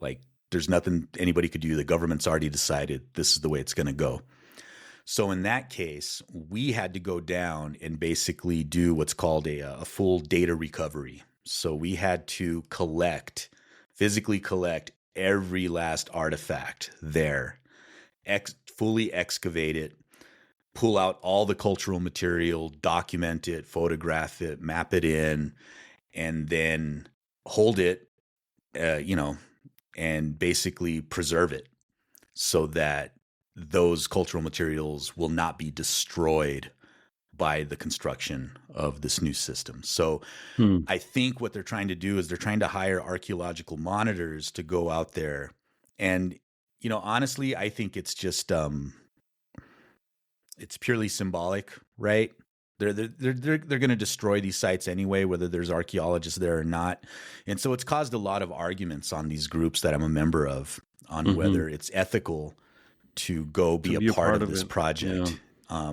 Like, there's nothing anybody could do. The government's already decided this is the way it's going to go. So in that case, we had to go down and basically do what's called a full data recovery. So we had to physically collect every last artifact there, fully excavate it, pull out all the cultural material, document it, photograph it, map it in, and then hold it, and basically preserve it so that those cultural materials will not be destroyed by the construction of this new system. So I think what they're trying to do is they're trying to hire archeological monitors to go out there. And, honestly, I think it's just, it's purely symbolic, right? They're going to destroy these sites anyway, whether there's archaeologists there or not. And so it's caused a lot of arguments on these groups that I'm a member of on whether it's ethical to go be a part of this project. Yeah.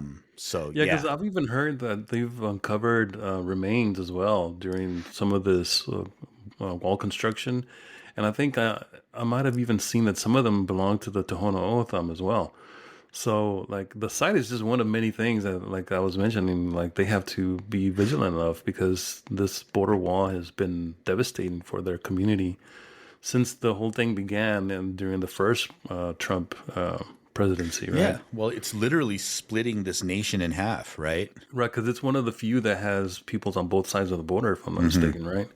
Because I've even heard that they've uncovered remains as well during some of this wall construction. And I think I might have even seen that some of them belong to the Tohono O'odham as well. So, like, the site is just one of many things that, like I was mentioning, like, they have to be vigilant of because this border wall has been devastating for their community since the whole thing began and during the first Trump presidency, right?
Yeah, well, it's literally splitting this nation in half, right?
Right, because it's one of the few that has peoples on both sides of the border, if I'm not mistaken, right?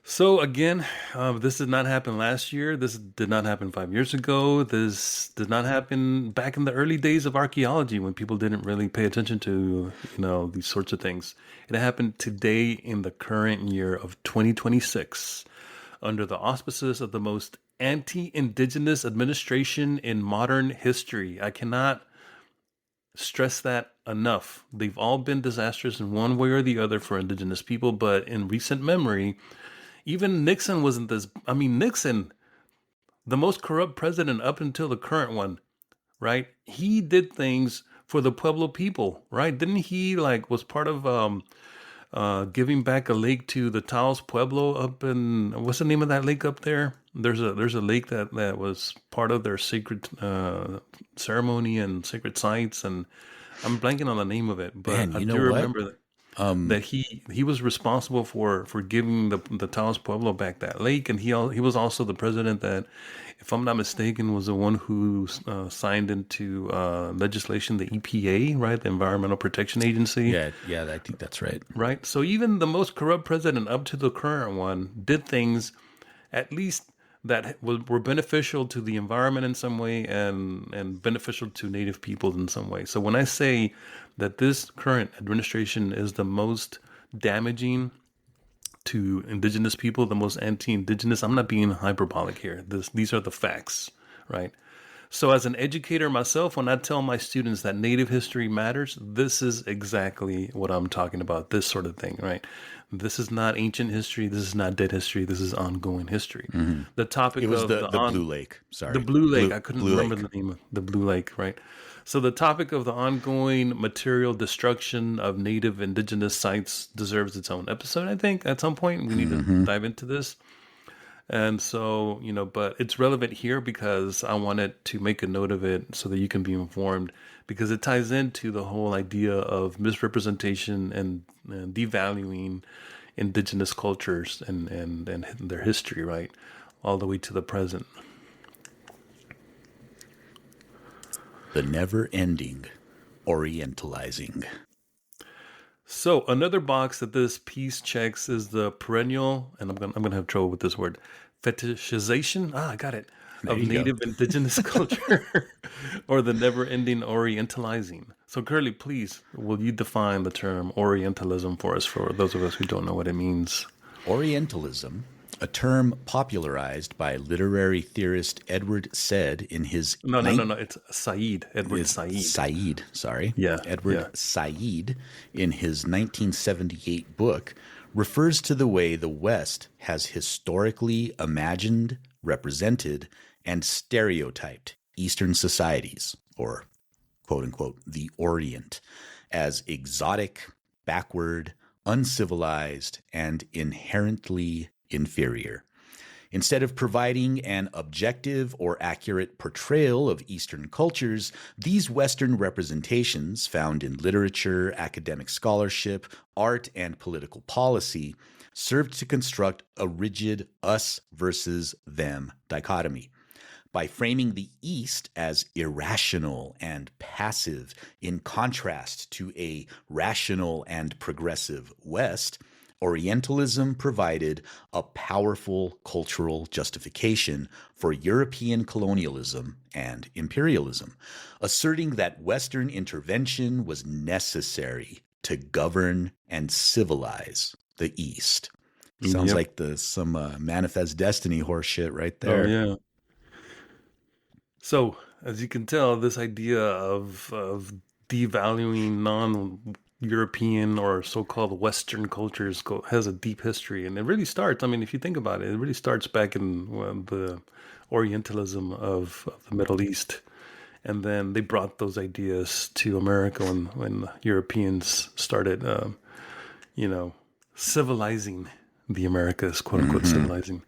So again, this did not happen last year. This did not happen 5 years ago. This did not happen back in the early days of archaeology when people didn't really pay attention to, these sorts of things. It happened today in the current year of 2026 under the auspices of the most anti-indigenous administration in modern history. I cannot stress that enough. They've all been disastrous in one way or the other for indigenous people, but in recent memory, even Nixon wasn't this. I mean, Nixon, the most corrupt president up until the current one, right? He did things for the Pueblo people, right? Didn't he was part of giving back a lake to the Taos Pueblo up in, what's the name of that lake up there? There's a lake that was part of their sacred ceremony and sacred sites, and I'm blanking on the name of it, but
Man,
I
you
do
know what?
remember that he was responsible for giving the Taos Pueblo back that lake, and he was also the president that, if I'm not mistaken, was the one who signed into legislation the EPA, right, the Environmental Protection Agency.
Yeah, I think that's right.
Right. So even the most corrupt president up to the current one did things, at least that were beneficial to the environment in some way and beneficial to native peoples in some way. So when I say that this current administration is the most damaging to indigenous people, the most anti-indigenous, I'm not being hyperbolic here. These are the facts, right? So as an educator myself, when I tell my students that Native history matters, this is exactly what I'm talking about, this sort of thing, right? This is not ancient history. This is not dead history. This is ongoing history. The topic
It was
of
the Blue Lake. Sorry.
the Blue Lake. I couldn't
Blue
remember
Lake.
the name of the Blue Lake, right? So the topic of the ongoing material destruction of native indigenous sites deserves its own episode, I think. At some point, we need to dive into this. And so, but it's relevant here because I wanted to make a note of it so that you can be informed, because it ties into the whole idea of misrepresentation and devaluing indigenous cultures and their history, right? All the way to the present.
The never-ending Orientalizing.
So another box that this piece checks is the perennial, and I'm gonna have trouble with this word, fetishization. I got it. Of native indigenous culture, or the never-ending Orientalizing. So Curly, please, will you define the term Orientalism for us, for those of us who don't know what it means?
Orientalism, a term popularized by literary theorist Edward Said in his...
No, it's Said, Edward Said.
Said, sorry.
Yeah.
Edward Said, in his 1978 book, refers to the way the West has historically imagined, represented, and stereotyped Eastern societies, or quote-unquote, the Orient, as exotic, backward, uncivilized, and inherently inferior. Instead of providing an objective or accurate portrayal of Eastern cultures, these Western representations, found in literature, academic scholarship, art, and political policy, served to construct a rigid us versus them dichotomy. By framing the East as irrational and passive in contrast to a rational and progressive West, Orientalism provided a powerful cultural justification for European colonialism and imperialism, asserting that Western intervention was necessary to govern and civilize the East. Sounds like some Manifest Destiny horse shit right there.
Oh, yeah. So, as you can tell, this idea of devaluing non-European or so-called Western cultures has a deep history. And it really starts, if you think about it, it really starts back in the Orientalism of the Middle East. And then they brought those ideas to America when Europeans started, civilizing the Americas, quote-unquote, civilizing.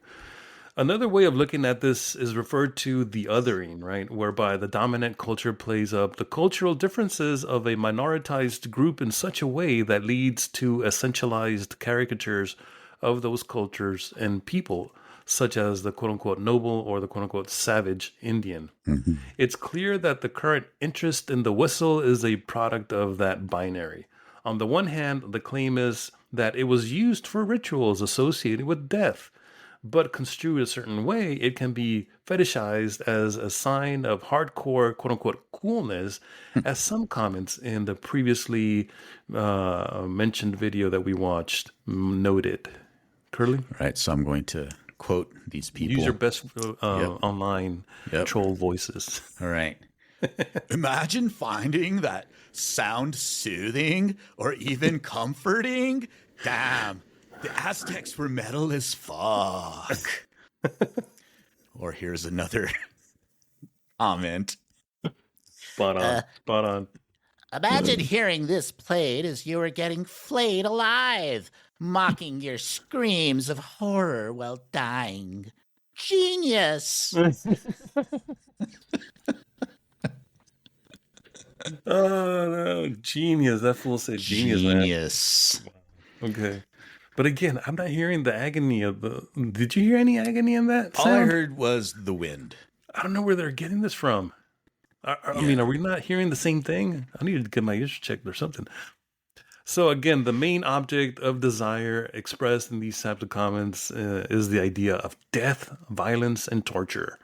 Another way of looking at this is referred to the othering, right? Whereby the dominant culture plays up the cultural differences of a minoritized group in such a way that leads to essentialized caricatures of those cultures and people, such as the quote-unquote noble or the quote-unquote savage Indian. It's clear that the current interest in the whistle is a product of that binary. On the one hand, the claim is that it was used for rituals associated with death, but construed a certain way, it can be fetishized as a sign of hardcore, quote-unquote, coolness, as some comments in the previously mentioned video that we watched noted. Curly?
Right, so I'm going to quote these people.
Use your best online troll voices.
All right. Imagine finding that sound soothing or even comforting. Damn. The Aztecs were metal as fuck. Or here's another comment.
Spot on.
Imagine hearing this played as you were getting flayed alive, mocking your screams of horror while dying. Genius!
Oh no, genius! That fool said genius, man.
Genius.
Okay, but again, I'm not hearing the agony of the. Did you hear any agony in that
All I
sound?
heard was the wind.
I don't know where they're getting this from. I
Yeah.
mean, are we not hearing the same thing? I need to get my ears checked or something. So again, the main object of desire expressed in these types of comments is the idea of death, violence, and torture.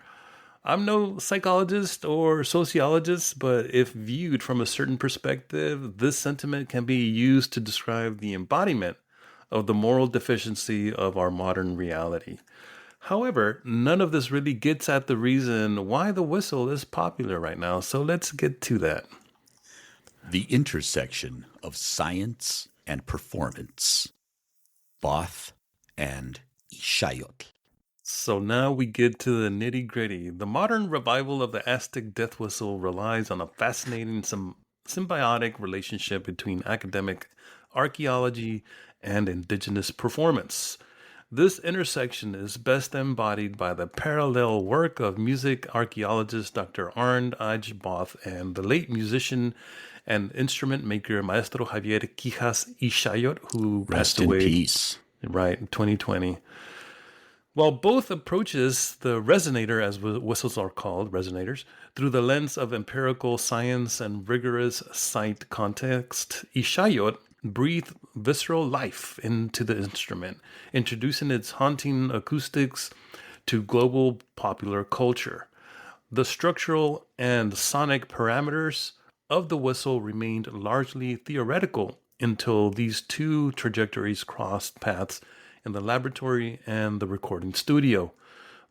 I'm no psychologist or sociologist, but if viewed from a certain perspective, this sentiment can be used to describe the embodiment of the moral deficiency of our modern reality. However, none of this really gets at the reason why the whistle is popular right now, so let's get to that.
The intersection of science and performance. Both and Ishayot.
So now we get to the nitty gritty. The modern revival of the Aztec Death Whistle relies on a fascinating symbiotic relationship between academic archaeology and indigenous performance. This intersection is best embodied by the parallel work of music archaeologist Dr. Arnd Aj Both and the late musician and instrument maker Maestro Javier Quijas Ishayot, who
Rest
passed
in
away
peace.
right in 2020. While both approaches the resonator, as whistles are called, resonators, through the lens of empirical science and rigorous site context, Ishayot breathed visceral life into the instrument, introducing its haunting acoustics to global popular culture. The structural and sonic parameters of the whistle remained largely theoretical until these two trajectories crossed paths in the laboratory and the recording studio.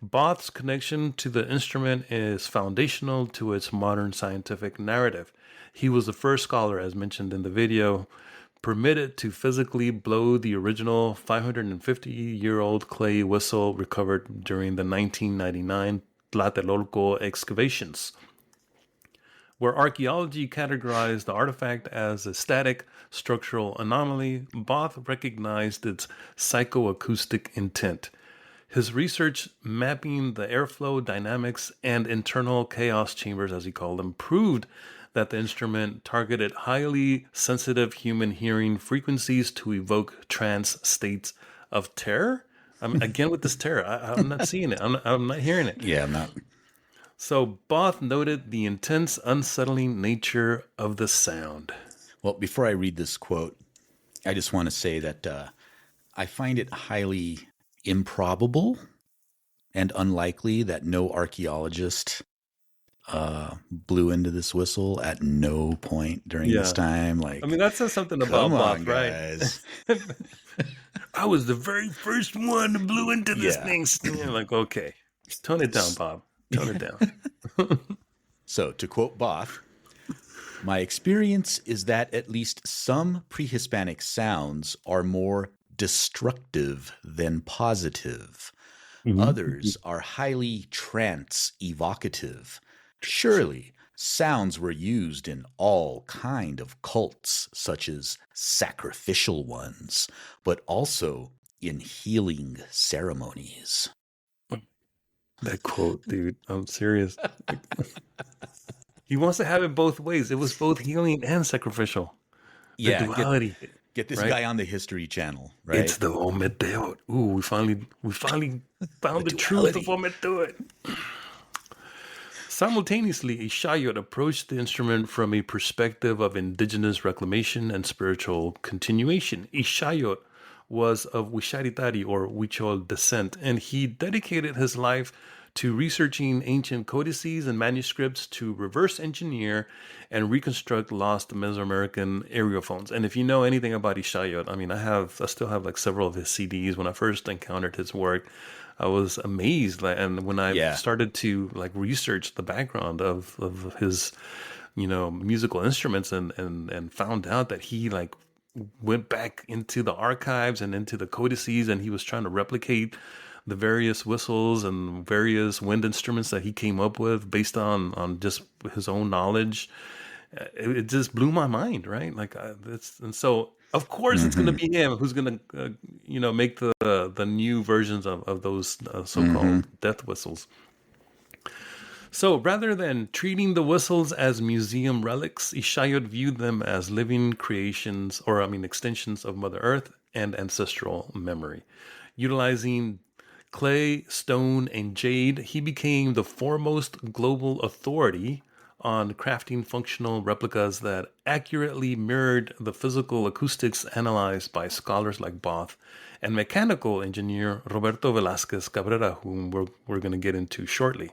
Both's connection to the instrument is foundational to its modern scientific narrative. He was the first scholar, as mentioned in the video, permitted to physically blow the original 550-year-old clay whistle recovered during the 1999 Tlatelolco excavations, where archaeology categorized the artifact as a static structural anomaly. Both recognized its psychoacoustic intent. His research mapping the airflow dynamics and internal chaos chambers, as he called them, proved that the instrument targeted highly sensitive human hearing frequencies to evoke trance states of terror. Again with this terror, I'm not seeing it. I'm not hearing it.
Yeah, I'm not.
So Both noted the intense, unsettling nature of the sound.
Well, before I read this quote, I just want to say that I find it highly improbable and unlikely that no archaeologist blew into this whistle at no point during this time. Like,
I mean, that says something about
come
Both,
on,
right?
guys.
I was the very first one who blew into this
Yeah.
thing. And you're like, okay, tone it down, Bob. Tone it down.
So, to quote Both, my experience is that at least some pre-Hispanic sounds are more destructive than positive. Others are highly trance-evocative. Surely, sounds were used in all kind of cults, such as sacrificial ones, but also in healing ceremonies.
That quote, dude, I'm serious. He wants to have it both ways. It was both healing and sacrificial. The
Yeah,
duality.
get this
right?
guy on the History Channel, right?
It's the momentary. Ooh, we finally found the truth of momentary. Simultaneously, Ishayot approached the instrument from a perspective of indigenous reclamation and spiritual continuation. Ishayot was of Wisharitari or Huichol descent, and he dedicated his life to researching ancient codices and manuscripts to reverse engineer and reconstruct lost Mesoamerican aerophones. And if you know anything about Ishayot, I mean, I still have like several of his CDs. When I first encountered his work, I was amazed. And when I started to like research the background of his, musical instruments and found out that he like went back into the archives and into the codices, and he was trying to replicate the various whistles and various wind instruments that he came up with based on just his own knowledge. It just blew my mind, right? Like and so of course it's going to be him who's going to make the new versions of those so-called death whistles. So rather than treating the whistles as museum relics, Ishayot viewed them as living creations, extensions of Mother Earth and ancestral memory. Utilizing clay, stone, and jade, he became the foremost global authority on crafting functional replicas that accurately mirrored the physical acoustics analyzed by scholars like Both and mechanical engineer Roberto Velázquez Cabrera, whom we're going to get into shortly.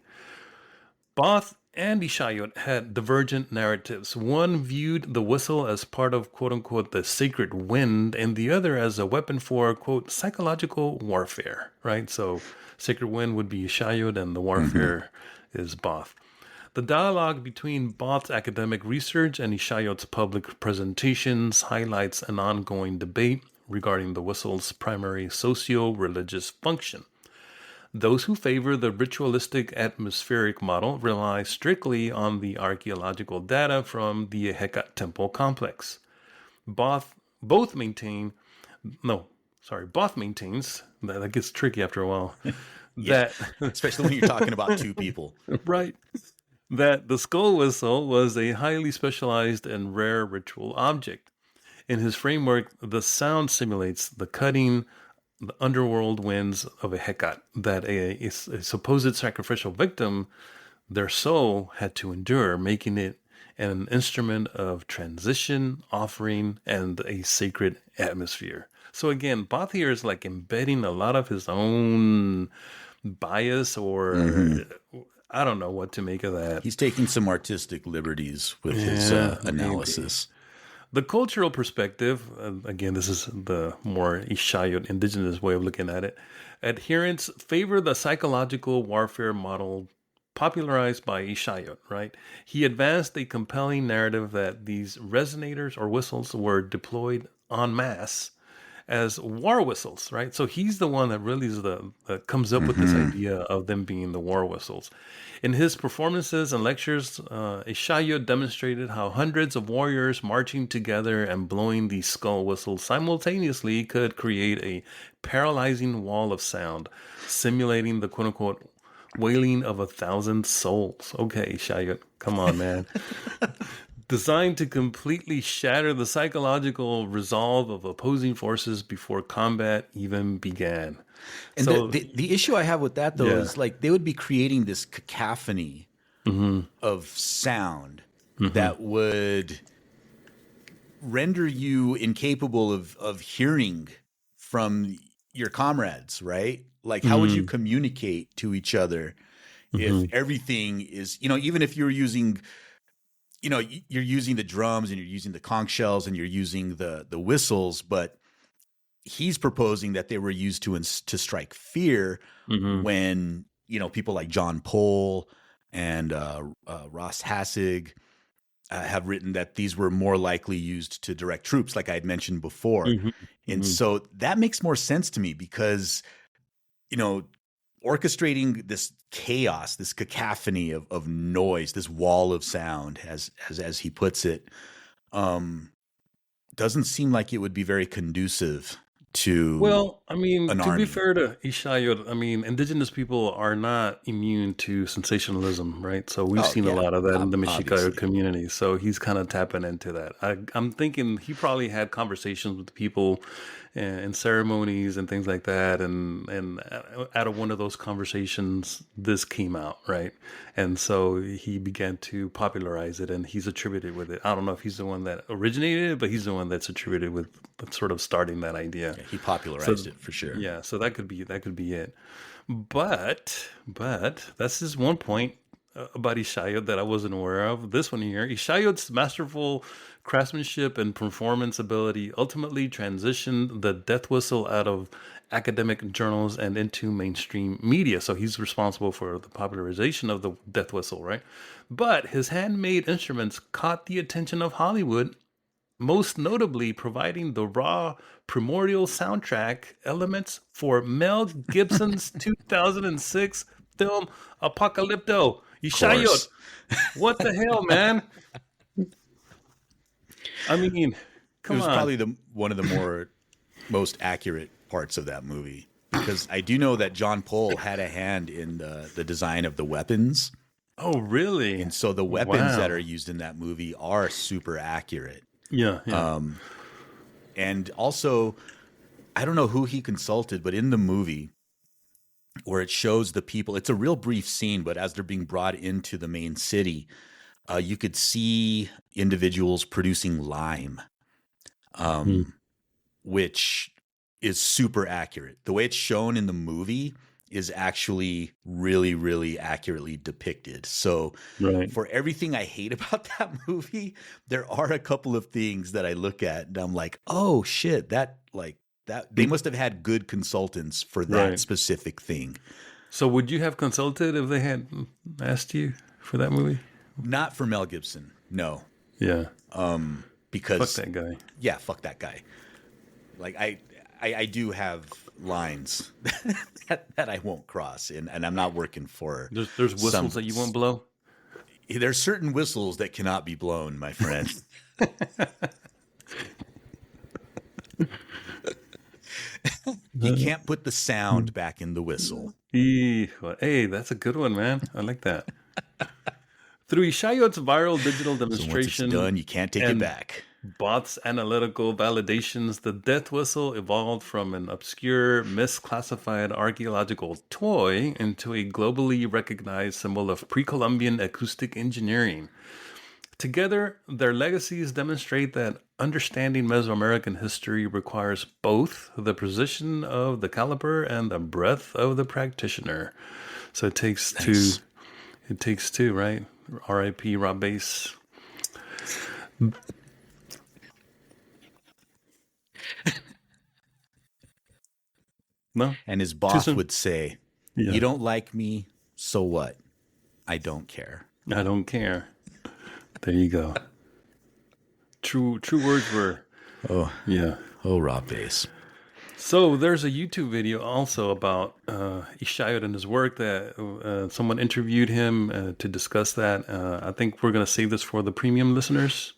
Both and Ishayot had divergent narratives. One viewed the whistle as part of, quote-unquote, the sacred wind, and the other as a weapon for, quote, psychological warfare, right? So sacred wind would be Ishayot, and the warfare is Both. The dialogue between Both's academic research and Ishayot's public presentations highlights an ongoing debate regarding the whistle's primary socio-religious function. Those who favor the ritualistic atmospheric model rely strictly on the archeological data from the Hecat temple complex. Both maintains, that gets tricky after a while,
Yeah, especially when you're talking about two people.
Right. That the skull whistle was a highly specialized and rare ritual object. In his framework, the sound simulates the cutting, the underworld winds of a Hecat that a supposed sacrificial victim, their soul, had to endure, making it an instrument of transition, offering, and a sacred atmosphere. So again, Both here is like embedding a lot of his own bias, or I don't know what to make of that.
He's taking some artistic liberties with his analysis.
Maybe. The cultural perspective, again, this is the more Ishayot indigenous way of looking at it. Adherents favor the psychological warfare model popularized by Ishayot, right? He advanced a compelling narrative that these resonators or whistles were deployed en masse as war whistles, right? So he's the one that really is that comes up with this idea of them being the war whistles. In his performances and lectures, Ishayot demonstrated how hundreds of warriors marching together and blowing these skull whistles simultaneously could create a paralyzing wall of sound, simulating the quote-unquote wailing of 1,000 souls. Okay, Ishayot, come on, man. Designed to completely shatter the psychological resolve of opposing forces before combat even began.
And so, the issue I have with that, though, is like they would be creating this cacophony of sound that would render you incapable of hearing from your comrades, right? Like, how would you communicate to each other if everything is, even if you're using... you're using the drums and you're using the conch shells and you're using the whistles, but he's proposing that they were used to strike fear when, people like John Pohl and Ross Hassig have written that these were more likely used to direct troops, like I had mentioned before. And so that makes more sense to me because, orchestrating this chaos, this cacophony of noise, this wall of sound, as he puts it, doesn't seem like it would be very conducive to
be fair to Ishayot, indigenous people are not immune to sensationalism, right? So we've seen a lot of that in the Mexicayo community. So he's kind of tapping into that. I'm thinking he probably had conversations with people in ceremonies and things like that, and out of one of those conversations, this came out, right? And so he began to popularize it, and he's attributed with it. I don't know if he's the one that originated it, but he's the one that's attributed with sort of starting that idea.
Yeah, he popularized it for sure.
Yeah, so that could be it. But that's just one point about Ishayot that I wasn't aware of. This one here, Ishayot's masterful craftsmanship and performance ability ultimately transitioned the death whistle out of academic journals and into mainstream media. So he's responsible for the popularization of the death whistle, right? But his handmade instruments caught the attention of Hollywood, most notably providing the raw primordial soundtrack elements for Mel Gibson's 2006 film Apocalypto. Ishayot, what the hell, man? Come on.
It was probably one of the most accurate parts of that movie, because I do know that John Pohl had a hand in the design of the weapons
Oh, really?
And so the weapons that
Wow.
are used in that movie are super accurate.
Yeah, yeah.
And also, I don't know who he consulted, but in the movie where it shows the people, it's a real brief scene, but as they're being brought into the main city, you could see individuals producing lime,
Hmm.
which is super accurate. The way it's shown in the movie is actually really, really accurately depicted. So
Right.
for everything I hate about that movie, there are a couple of things that I look at and I'm like, oh shit, that they must have had good consultants for that
Right.
specific thing.
So would you have consulted if they had asked you for that movie?
Not for Mel Gibson, no.
Yeah.
Because
Fuck that guy.
yeah, fuck that guy. Like I do have lines that I won't cross, and I'm not working for.
There's whistles that you won't blow.
There's certain whistles that cannot be blown, my friend. You can't put the sound back in the whistle.
Hey, that's a good one, man. I like that. Through Ishayot's viral digital
So once it's
demonstration
done, you can't take it
and
back.
Bot's analytical validations, the death whistle evolved from an obscure, misclassified archaeological toy into a globally recognized symbol of pre-Columbian acoustic engineering. Together, their legacies demonstrate that understanding Mesoamerican history requires both the precision of the caliber and the breadth of the practitioner. So it takes two. It takes two, right? R.I.P. Rob Bass. No?
And his
Too
boss
soon?
would say,
Yeah.
"You don't like me, so what? I don't care."
I don't care. There you go. True words were.
Oh,
Yeah.
oh, Rob Bass.
So there's a YouTube video also about Ishayot and his work that someone interviewed him to discuss that. I think we're going to save this for the premium listeners,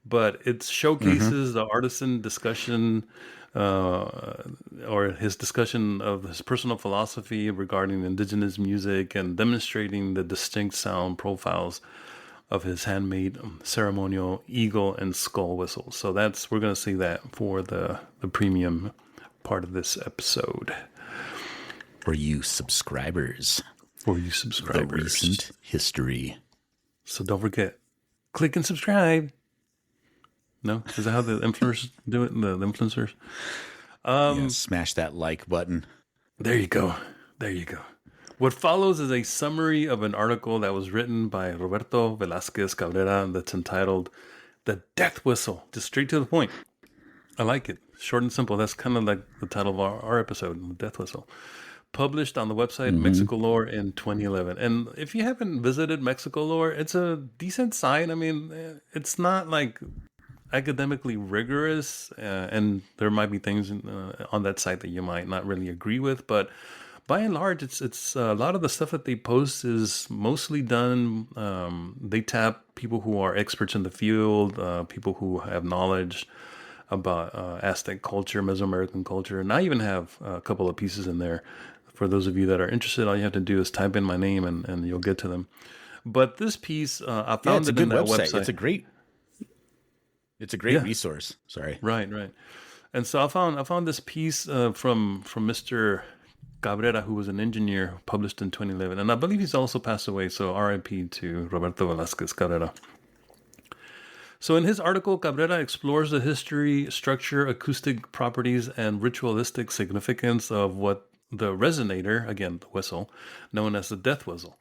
but it showcases the artisan discussion or his discussion of his personal philosophy regarding indigenous music and demonstrating the distinct sound profiles of his handmade ceremonial eagle and skull whistles. So we're going to see that for the premium part of this episode.
For you subscribers.
For you
The
subscribers.
recent history.
So don't forget, click and subscribe. No? Is that how the influencers do it? The influencers?
Yeah, smash that like button.
There you go. There you go. What follows is a summary of an article that was written by Roberto Velázquez Cabrera that's entitled The Death Whistle. Just straight to the point. I like it. Short and simple. That's kind of like the title of our episode, The Death Whistle. Published on the website Mexico Lore in 2011. And if you haven't visited Mexico Lore, it's a decent site. I mean, it's not like academically rigorous, and there might be things on that site that you might not really agree with, but by and large, it's a lot of the stuff that they post is mostly done. They tap people who are experts in the field, people who have knowledge about Aztec culture, Mesoamerican culture, and I even have a couple of pieces in there. For those of you that are interested, all you have to do is type in my name and you'll get to them. But this piece, I found
It's a
it
good
in that
website.
website.
It's a great resource. Sorry.
Right. And so I found this piece from Mr. Cabrera, who was an engineer, published in 2011. And I believe he's also passed away, so RIP to Roberto Velázquez Cabrera. So in his article, Cabrera explores the history, structure, acoustic properties, and ritualistic significance of what the resonator, again, the whistle, known as the death whistle.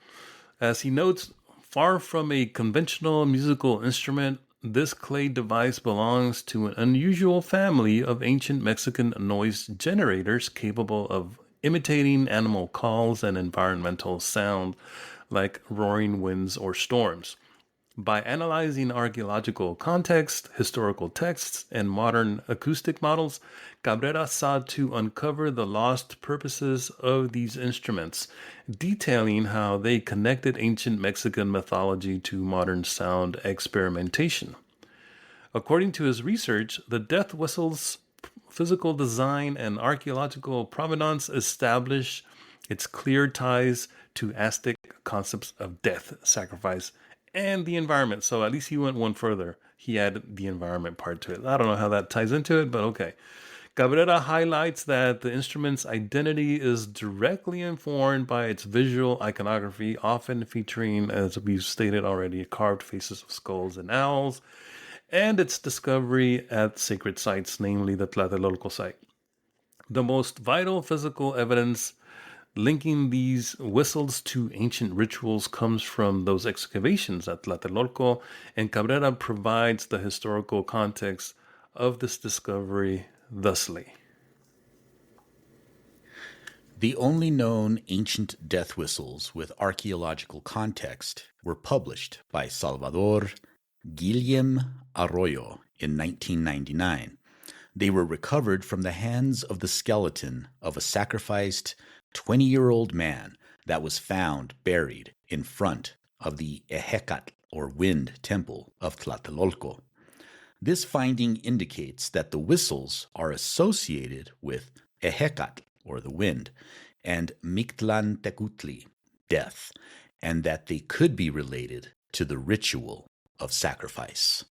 As he notes, far from a conventional musical instrument, this clay device belongs to an unusual family of ancient Mexican noise generators capable of imitating animal calls and environmental sound like roaring winds or storms. By analyzing archaeological context, historical texts, and modern acoustic models, Cabrera sought to uncover the lost purposes of these instruments, detailing how they connected ancient Mexican mythology to modern sound experimentation. According to his research, the death whistle's physical design and archaeological provenance establish Its clear ties to Aztec concepts of death, sacrifice, and the environment. So at least he went one further. He added the environment part to it. I don't know how that ties into it, but okay. Cabrera highlights that the instrument's identity is directly informed by its visual iconography, often featuring, as we've stated already, carved faces of skulls and owls, and its discovery at sacred sites, namely the Tlatelolco site. The most vital physical evidence linking these whistles to ancient rituals comes from those excavations at Tlatelolco, and Cabrera provides the historical context of this discovery thusly.
The only known ancient death whistles with archaeological context were published by Salvador Guillem Arroyo in 1999. They were recovered from the hands of the skeleton of a sacrificed 20-year-old man that was found buried in front of the Ehecatl, or wind temple of Tlatelolco. This finding indicates that the whistles are associated with Ehecatl, or the wind, and Mictlantecutli, death, and that they could be related to the ritual of sacrifice.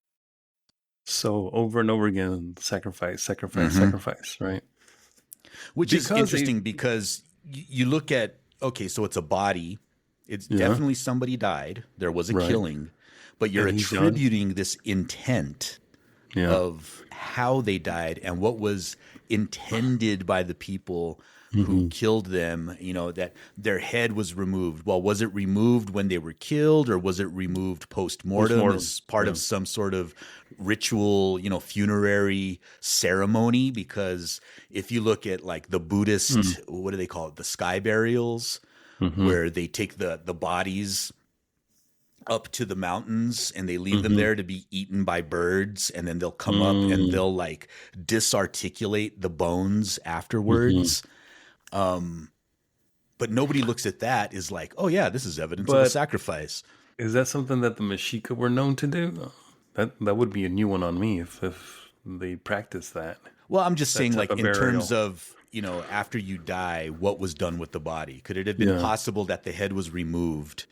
So over and over again, sacrifice, sacrifice, right?
Which is interesting because you look at, okay, so it's a body. It's definitely somebody died. There was a killing, but you're attributing this intent of how they died and what was intended by the people who killed them, that their head was removed. Well, was it removed when they were killed, or was it removed post-mortem as part of some sort of ritual, funerary ceremony? Because if you look at like the Buddhist, what do they call it? The sky burials, where they take the bodies up to the mountains and they leave them there to be eaten by birds, and then they'll come up and they'll like disarticulate the bones afterwards. But nobody looks at that as like, oh yeah, this is evidence of a sacrifice.
Is that something that the Mexica were known to do? That would be a new one on me if they practice that.
Well, I'm just saying, like, in terms of, after you die, what was done with the body? Could it have been possible that the head was removed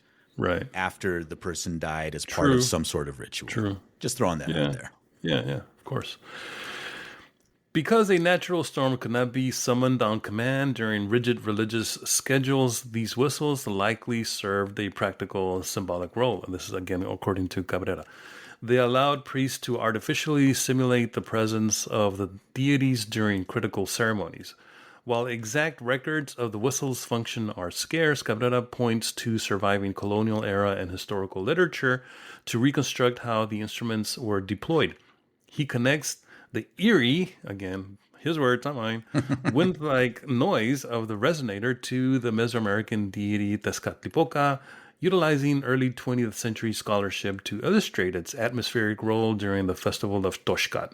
after the person died as part of some sort of ritual?
True.
Just throwing that out there.
Yeah, of course. Because a natural storm could not be summoned on command during rigid religious schedules, these whistles likely served a practical symbolic role. And this is, again, according to Cabrera. They allowed priests to artificially simulate the presence of the deities during critical ceremonies. While exact records of the whistle's function are scarce, Cabrera points to surviving colonial era and historical literature to reconstruct how the instruments were deployed. He connects the eerie, again, his words, not mine, wind-like noise of the resonator to the Mesoamerican deity Tezcatlipoca, utilizing early 20th century scholarship to illustrate its atmospheric role during the festival of Toxcat.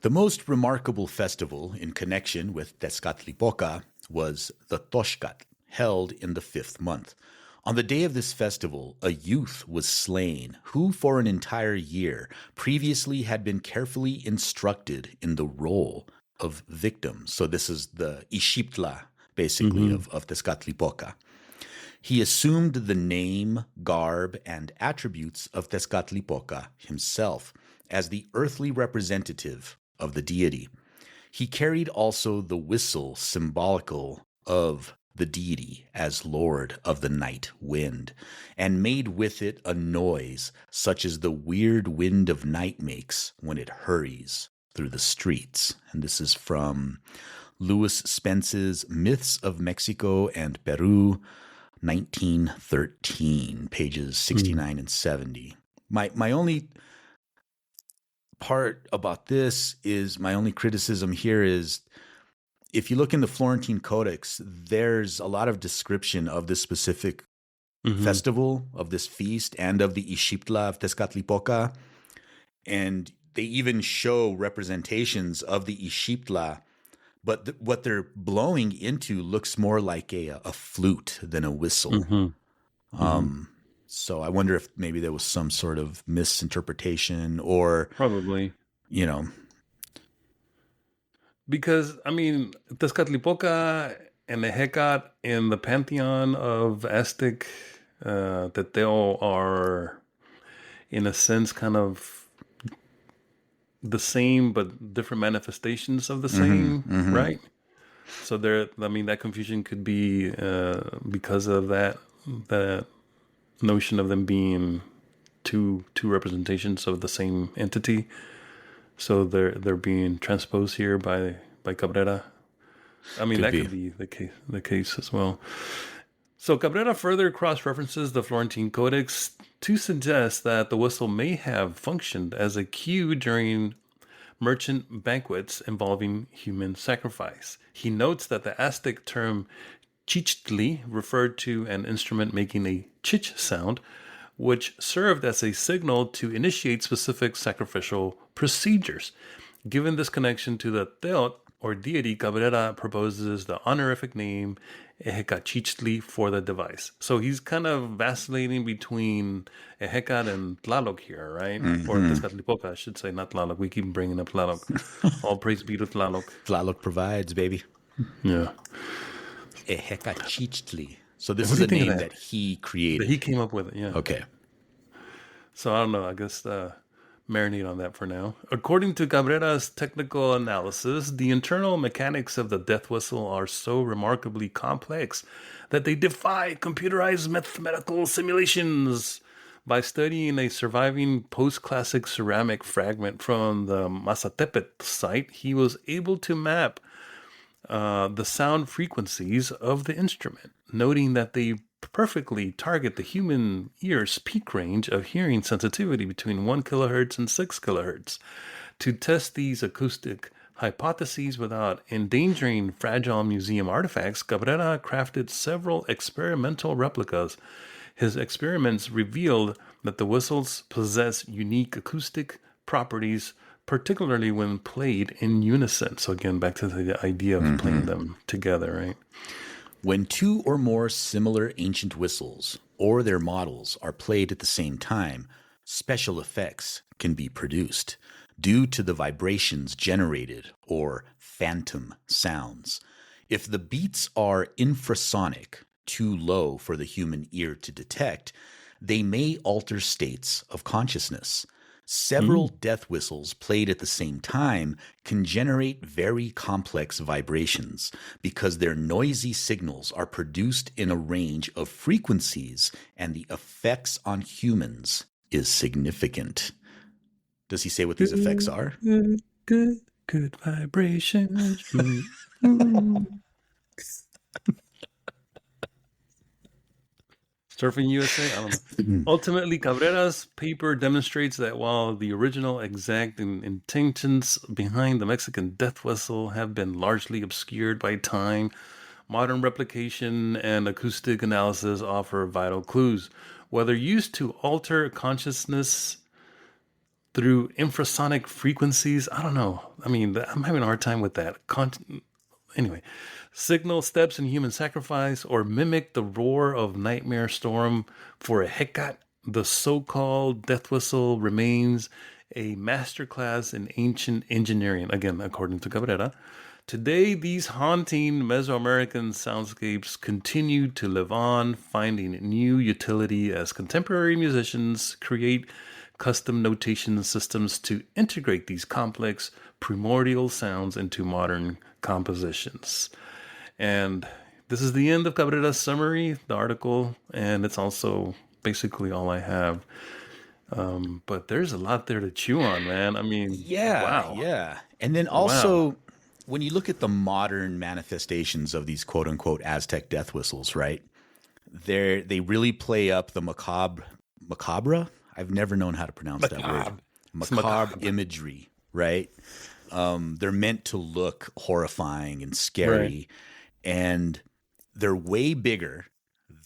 The most remarkable festival in connection with Tezcatlipoca was the Toxcat, held in the 5th month. On the day of this festival, a youth was slain who, for an entire year, previously had been carefully instructed in the role of victim. So this is the Ixiptla, basically, of Tezcatlipoca. He assumed the name, garb, and attributes of Tezcatlipoca himself as the earthly representative of the deity. He carried also the whistle symbolical of the deity as lord of the night wind, and made with it a noise such as the weird wind of night makes when it hurries through the streets. And this is from Louis Spence's Myths of Mexico and Peru, 1913, pages 69 and 70. My only part about this is, my only criticism here is, if you look in the Florentine Codex, there's a lot of description of this specific festival, of this feast, and of the Ixiptla of Tezcatlipoca. And they even show representations of the Ixiptla, but what they're blowing into looks more like a flute than a whistle. So I wonder if maybe there was some sort of misinterpretation, or
probably,
you know.
Because, I mean, Tezcatlipoca and the Hecate in the pantheon of Aztec, that they all are, in a sense, kind of the same but different manifestations of the same, right? So that confusion could be because of that notion of them being two representations of the same entity. So they're being transposed here by Cabrera. I mean, could be the case as well. So Cabrera further cross-references the Florentine Codex to suggest that the whistle may have functioned as a cue during merchant banquets involving human sacrifice. He notes that the Aztec term chichtli referred to an instrument making a chich sound, which served as a signal to initiate specific sacrificial procedures. Given this connection to the Teot, or deity, Cabrera proposes the honorific name Ehecachichtli for the device. So he's kind of vacillating between Ehecat and Tlaloc here, right? Or Tezcatlipoca, I should say, not Tlaloc. We keep bringing up Tlaloc. All praise be to Tlaloc.
Tlaloc provides, baby.
Yeah.
Ehecachichtli. So this is a name that he created.
He came up with it, yeah.
Okay.
So I don't know. I guess marinate on that for now. According to Cabrera's technical analysis, the internal mechanics of the death whistle are so remarkably complex that they defy computerized mathematical simulations. By studying a surviving post-classic ceramic fragment from the Mazatepet site, he was able to map the sound frequencies of the instrument, noting that they perfectly target the human ear's peak range of hearing sensitivity between 1 kilohertz and 6 kilohertz. To test these acoustic hypotheses without endangering fragile museum artifacts, Cabrera crafted several experimental replicas. His experiments revealed that the whistles possess unique acoustic properties, particularly when played in unison. So again, back to the idea of playing them together, right?
When two or more similar ancient whistles or their models are played at the same time, special effects can be produced due to the vibrations generated, or phantom sounds. If the beats are infrasonic, too low for the human ear to detect, they may alter states of consciousness. Several death whistles played at the same time can generate very complex vibrations because their noisy signals are produced in a range of frequencies, and the effects on humans is significant. Does he say what these effects are?
Good vibrations. Surfing USA? I don't know. Ultimately, Cabrera's paper demonstrates that while the original exact intentions behind the Mexican death whistle have been largely obscured by time, modern replication and acoustic analysis offer vital clues. Whether used to alter consciousness through infrasonic frequencies, I don't know. I mean, I'm having a hard time with that. Anyway, signal steps in human sacrifice, or mimic the roar of nightmare storm for a Hecate, the so-called death whistle remains a masterclass in ancient engineering, again, according to Cabrera. Today, these haunting Mesoamerican soundscapes continue to live on, finding new utility as contemporary musicians create custom notation systems to integrate these complex primordial sounds into modern compositions. And this is the end of Cabrera's summary, the article, and it's also basically all I have. But there's a lot there to chew on, man. I mean, wow.
Yeah. And then also, when you look at the modern manifestations of these quote-unquote Aztec death whistles, right? They really play up the macabre? I've never known how to pronounce that word. Macabre imagery, right? They're meant to look horrifying and scary, right. And they're way bigger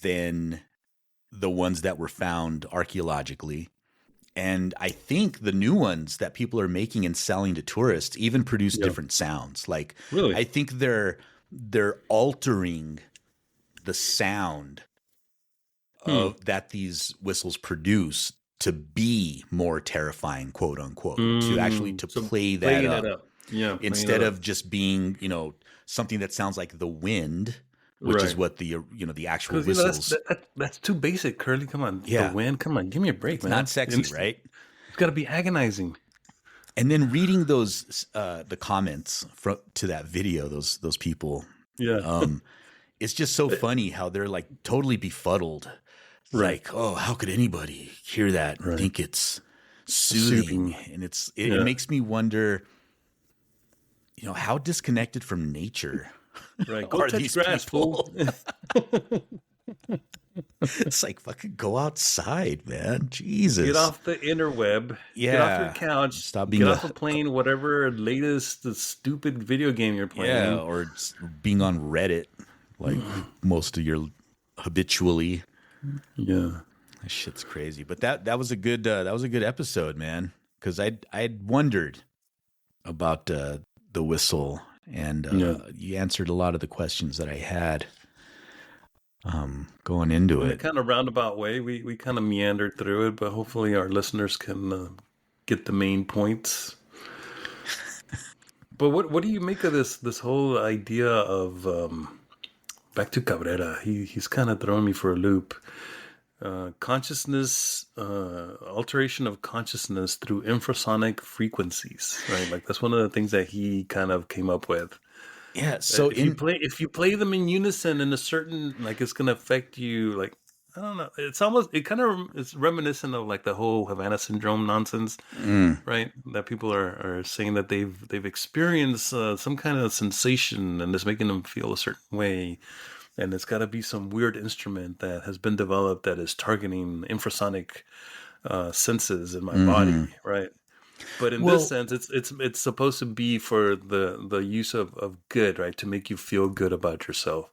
than the ones that were found archeologically. And I think the new ones that people are making and selling to tourists even produce different sounds. Like, really? I think they're altering the sound of that these whistles produce to be more terrifying, quote unquote, to actually play that up.
Yeah,
instead of just being, something that sounds like the wind which is
Right.
what the the actual
Because
whistles.
that's too basic, Curly. Come on,
Yeah.
the wind. Come on, give me a break, man.
Not sexy,
It's
right?
got to be agonizing.
And then reading those the comments to that video, those people,
Yeah.
it's just so funny how they're like totally befuddled.
Right.
Like, oh, how could anybody hear that and
Right.
think it's soothing? And it makes me wonder, how disconnected from nature
Right. Go
are
touch
these
grass,
people?
fool.
It's like, fucking go outside, man. Jesus.
Get off the interweb. Get off your couch.
Stop being
Get off of playing whatever latest the stupid video game you're playing.
Yeah, or being on Reddit, like most of your habitually.
Yeah,
that shit's crazy. But that was a good episode, man. Because I'd wondered about the whistle, and you answered a lot of the questions that I had. Going into
in
it,
a kind of roundabout way, we kind of meandered through it, but hopefully our listeners can get the main points. But what do you make of this whole idea of back to Cabrera? He's kind of throwing me for a loop. Consciousness, alteration of consciousness through infrasonic frequencies, right? Like that's one of the things that he kind of came up with.
Yeah. So
if you play them in unison in a certain, like, it's going to affect you. Like, I don't know. It's reminiscent of like the whole Havana syndrome nonsense, right? That people are saying that they've experienced some kind of sensation and it's making them feel a certain way. And it's got to be some weird instrument that has been developed that is targeting infrasonic senses in my body, right? But in this sense, it's supposed to be for the use of good, right? To make you feel good about yourself.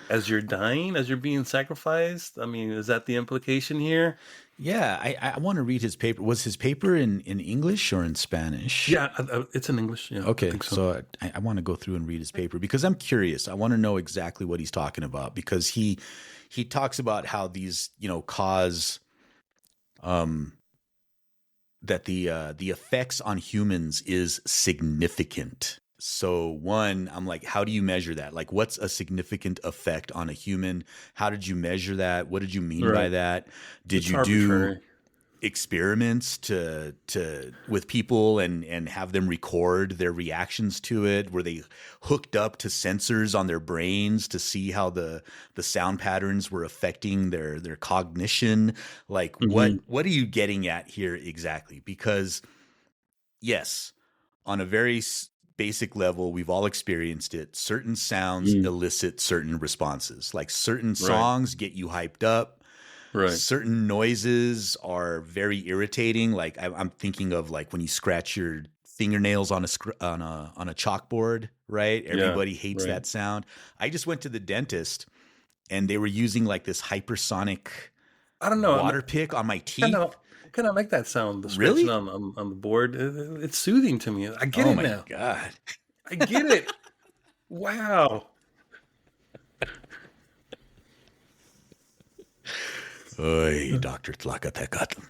As you're dying, as you're being sacrificed, I mean, is that the implication here?
Yeah, I want to read his paper. Was his paper in English or in Spanish?
Yeah, it's in English. Yeah,
okay,
I think
so I want to go through and read his paper because I'm curious. I want to know exactly what he's talking about because he talks about how these cause that the effects on humans is significant. So one, I'm like, how do you measure that? Like, what's a significant effect on a human? How did you measure that? What did you mean by that? Did you do experiments with people and have them record their reactions to it? Were they hooked up to sensors on their brains to see how the sound patterns were affecting their cognition? Like, what are you getting at here exactly? Because yes, on a very basic level, we've all experienced it. Certain sounds elicit certain responses. Like certain songs get you hyped up.
Right.
Certain noises are very irritating. Like I'm thinking of like when you scratch your fingernails on a chalkboard, right? Everybody hates that sound. I just went to the dentist and they were using like this hypersonic water pick on my teeth.
Kind of like that sound. The
really?
scratching on the board. It's soothing to me. I get it now.
Oh my God.
I get it. Wow.
Oy, Dr. Tlatelolco.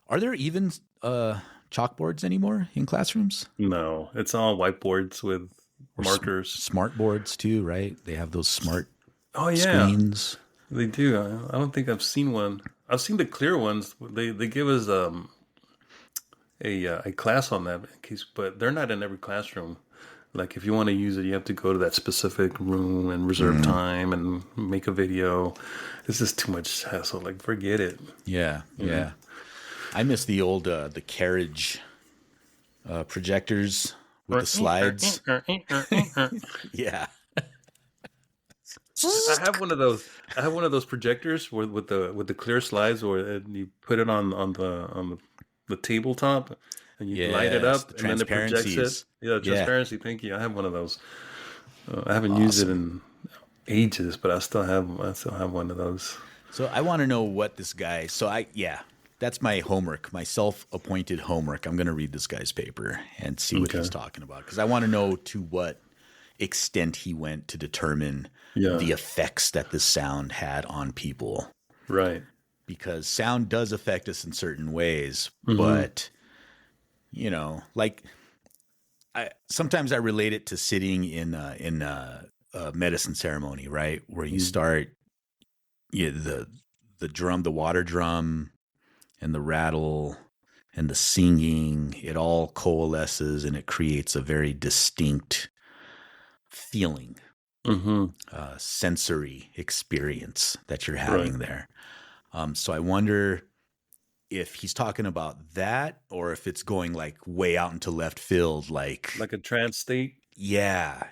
Are there even chalkboards anymore in classrooms?
No, it's all whiteboards with markers.
Smart boards too, right? They have those smart
screens. They do. I don't think I've seen one. I've seen the clear ones. They give us a class on that case, but they're not in every classroom. Like if you want to use it, you have to go to that specific room and reserve time and make a video. It's just too much hassle. Like forget it.
Yeah. I miss the old the carriage projectors with the slides. Yeah.
I have one of those. I have one of those projectors with the clear slides, where you put it on the tabletop, and you light it up, and then it projects it. Yeah, transparency. Thank you. I have one of those. I haven't used it in ages, but I still have one of those.
So I want to know what this guy. That's my homework, my self-appointed homework. I'm going to read this guy's paper and see what he's talking about because I want to know to what extent he went to determine the effects that this sound had on people.
Right.
Because sound does affect us in certain ways, but like sometimes I relate it to sitting in a medicine ceremony, right? Where you start the drum, the water drum, and the rattle and the singing. It all coalesces and it creates a very distinct feeling, sensory experience that you're having there. So I wonder if he's talking about that or if it's going like way out into left field, like
a trance state.
Yeah.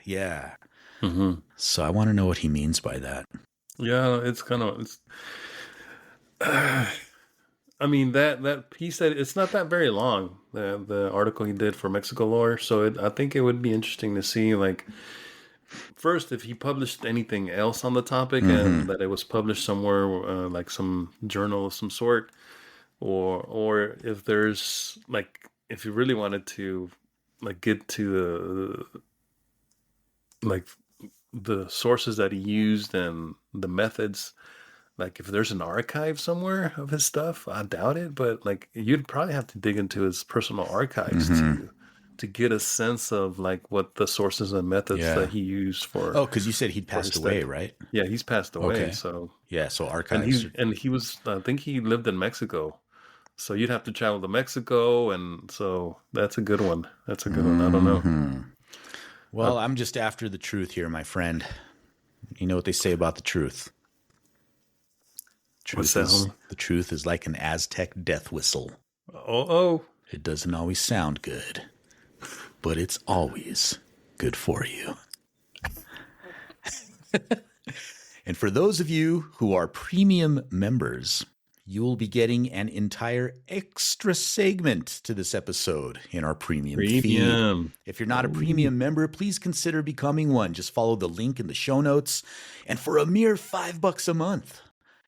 So I want to know what he means by that.
Yeah, it's kind of. I mean that he said it's not that very long. The article he did for Mexico Lore, so I think it would be interesting to see like. First, if he published anything else on the topic and that it was published somewhere, like some journal of some sort, or if there's like, if you really wanted to like get to the sources that he used and the methods, like if there's an archive somewhere of his stuff, I doubt it, but like you'd probably have to dig into his personal archives to get a sense of like what the sources and methods that he used for.
Oh, because you said he'd passed away, right?
Yeah, he's passed away.
Okay.
So
yeah, so archives.
And he was, I think he lived in Mexico. So you'd have to travel to Mexico, and so that's a good one. I don't know.
Well, I'm just after the truth here, my friend. You know what they say about the truth.
What's that, homie?
The truth is like an Aztec death whistle.
Oh.
It doesn't always sound good, but it's always good for you. And for those of you who are premium members, you will be getting an entire extra segment to this episode in our premium feed. If you're not a premium member, please consider becoming one. Just follow the link in the show notes. And for a mere $5 a month,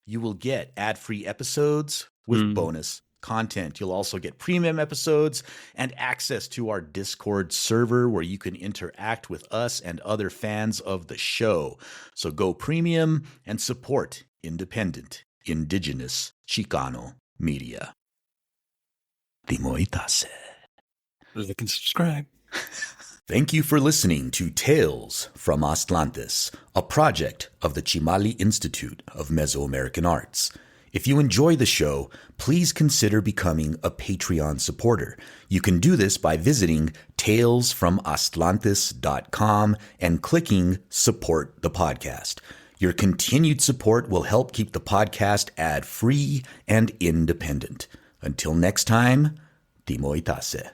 you will get ad-free episodes with bonus content. You'll also get premium episodes and access to our Discord server where you can interact with us and other fans of the show. So go premium and support independent, indigenous, Chicano media. Timoitase.
They can subscribe.
Thank you for listening to Tales from Atlantis, a project of the Chimali Institute of Mesoamerican Arts. If you enjoy the show, please consider becoming a Patreon supporter. You can do this by visiting talesfromatlantis.com and clicking Support the Podcast. Your continued support will help keep the podcast ad-free and independent. Until next time, Timoitase.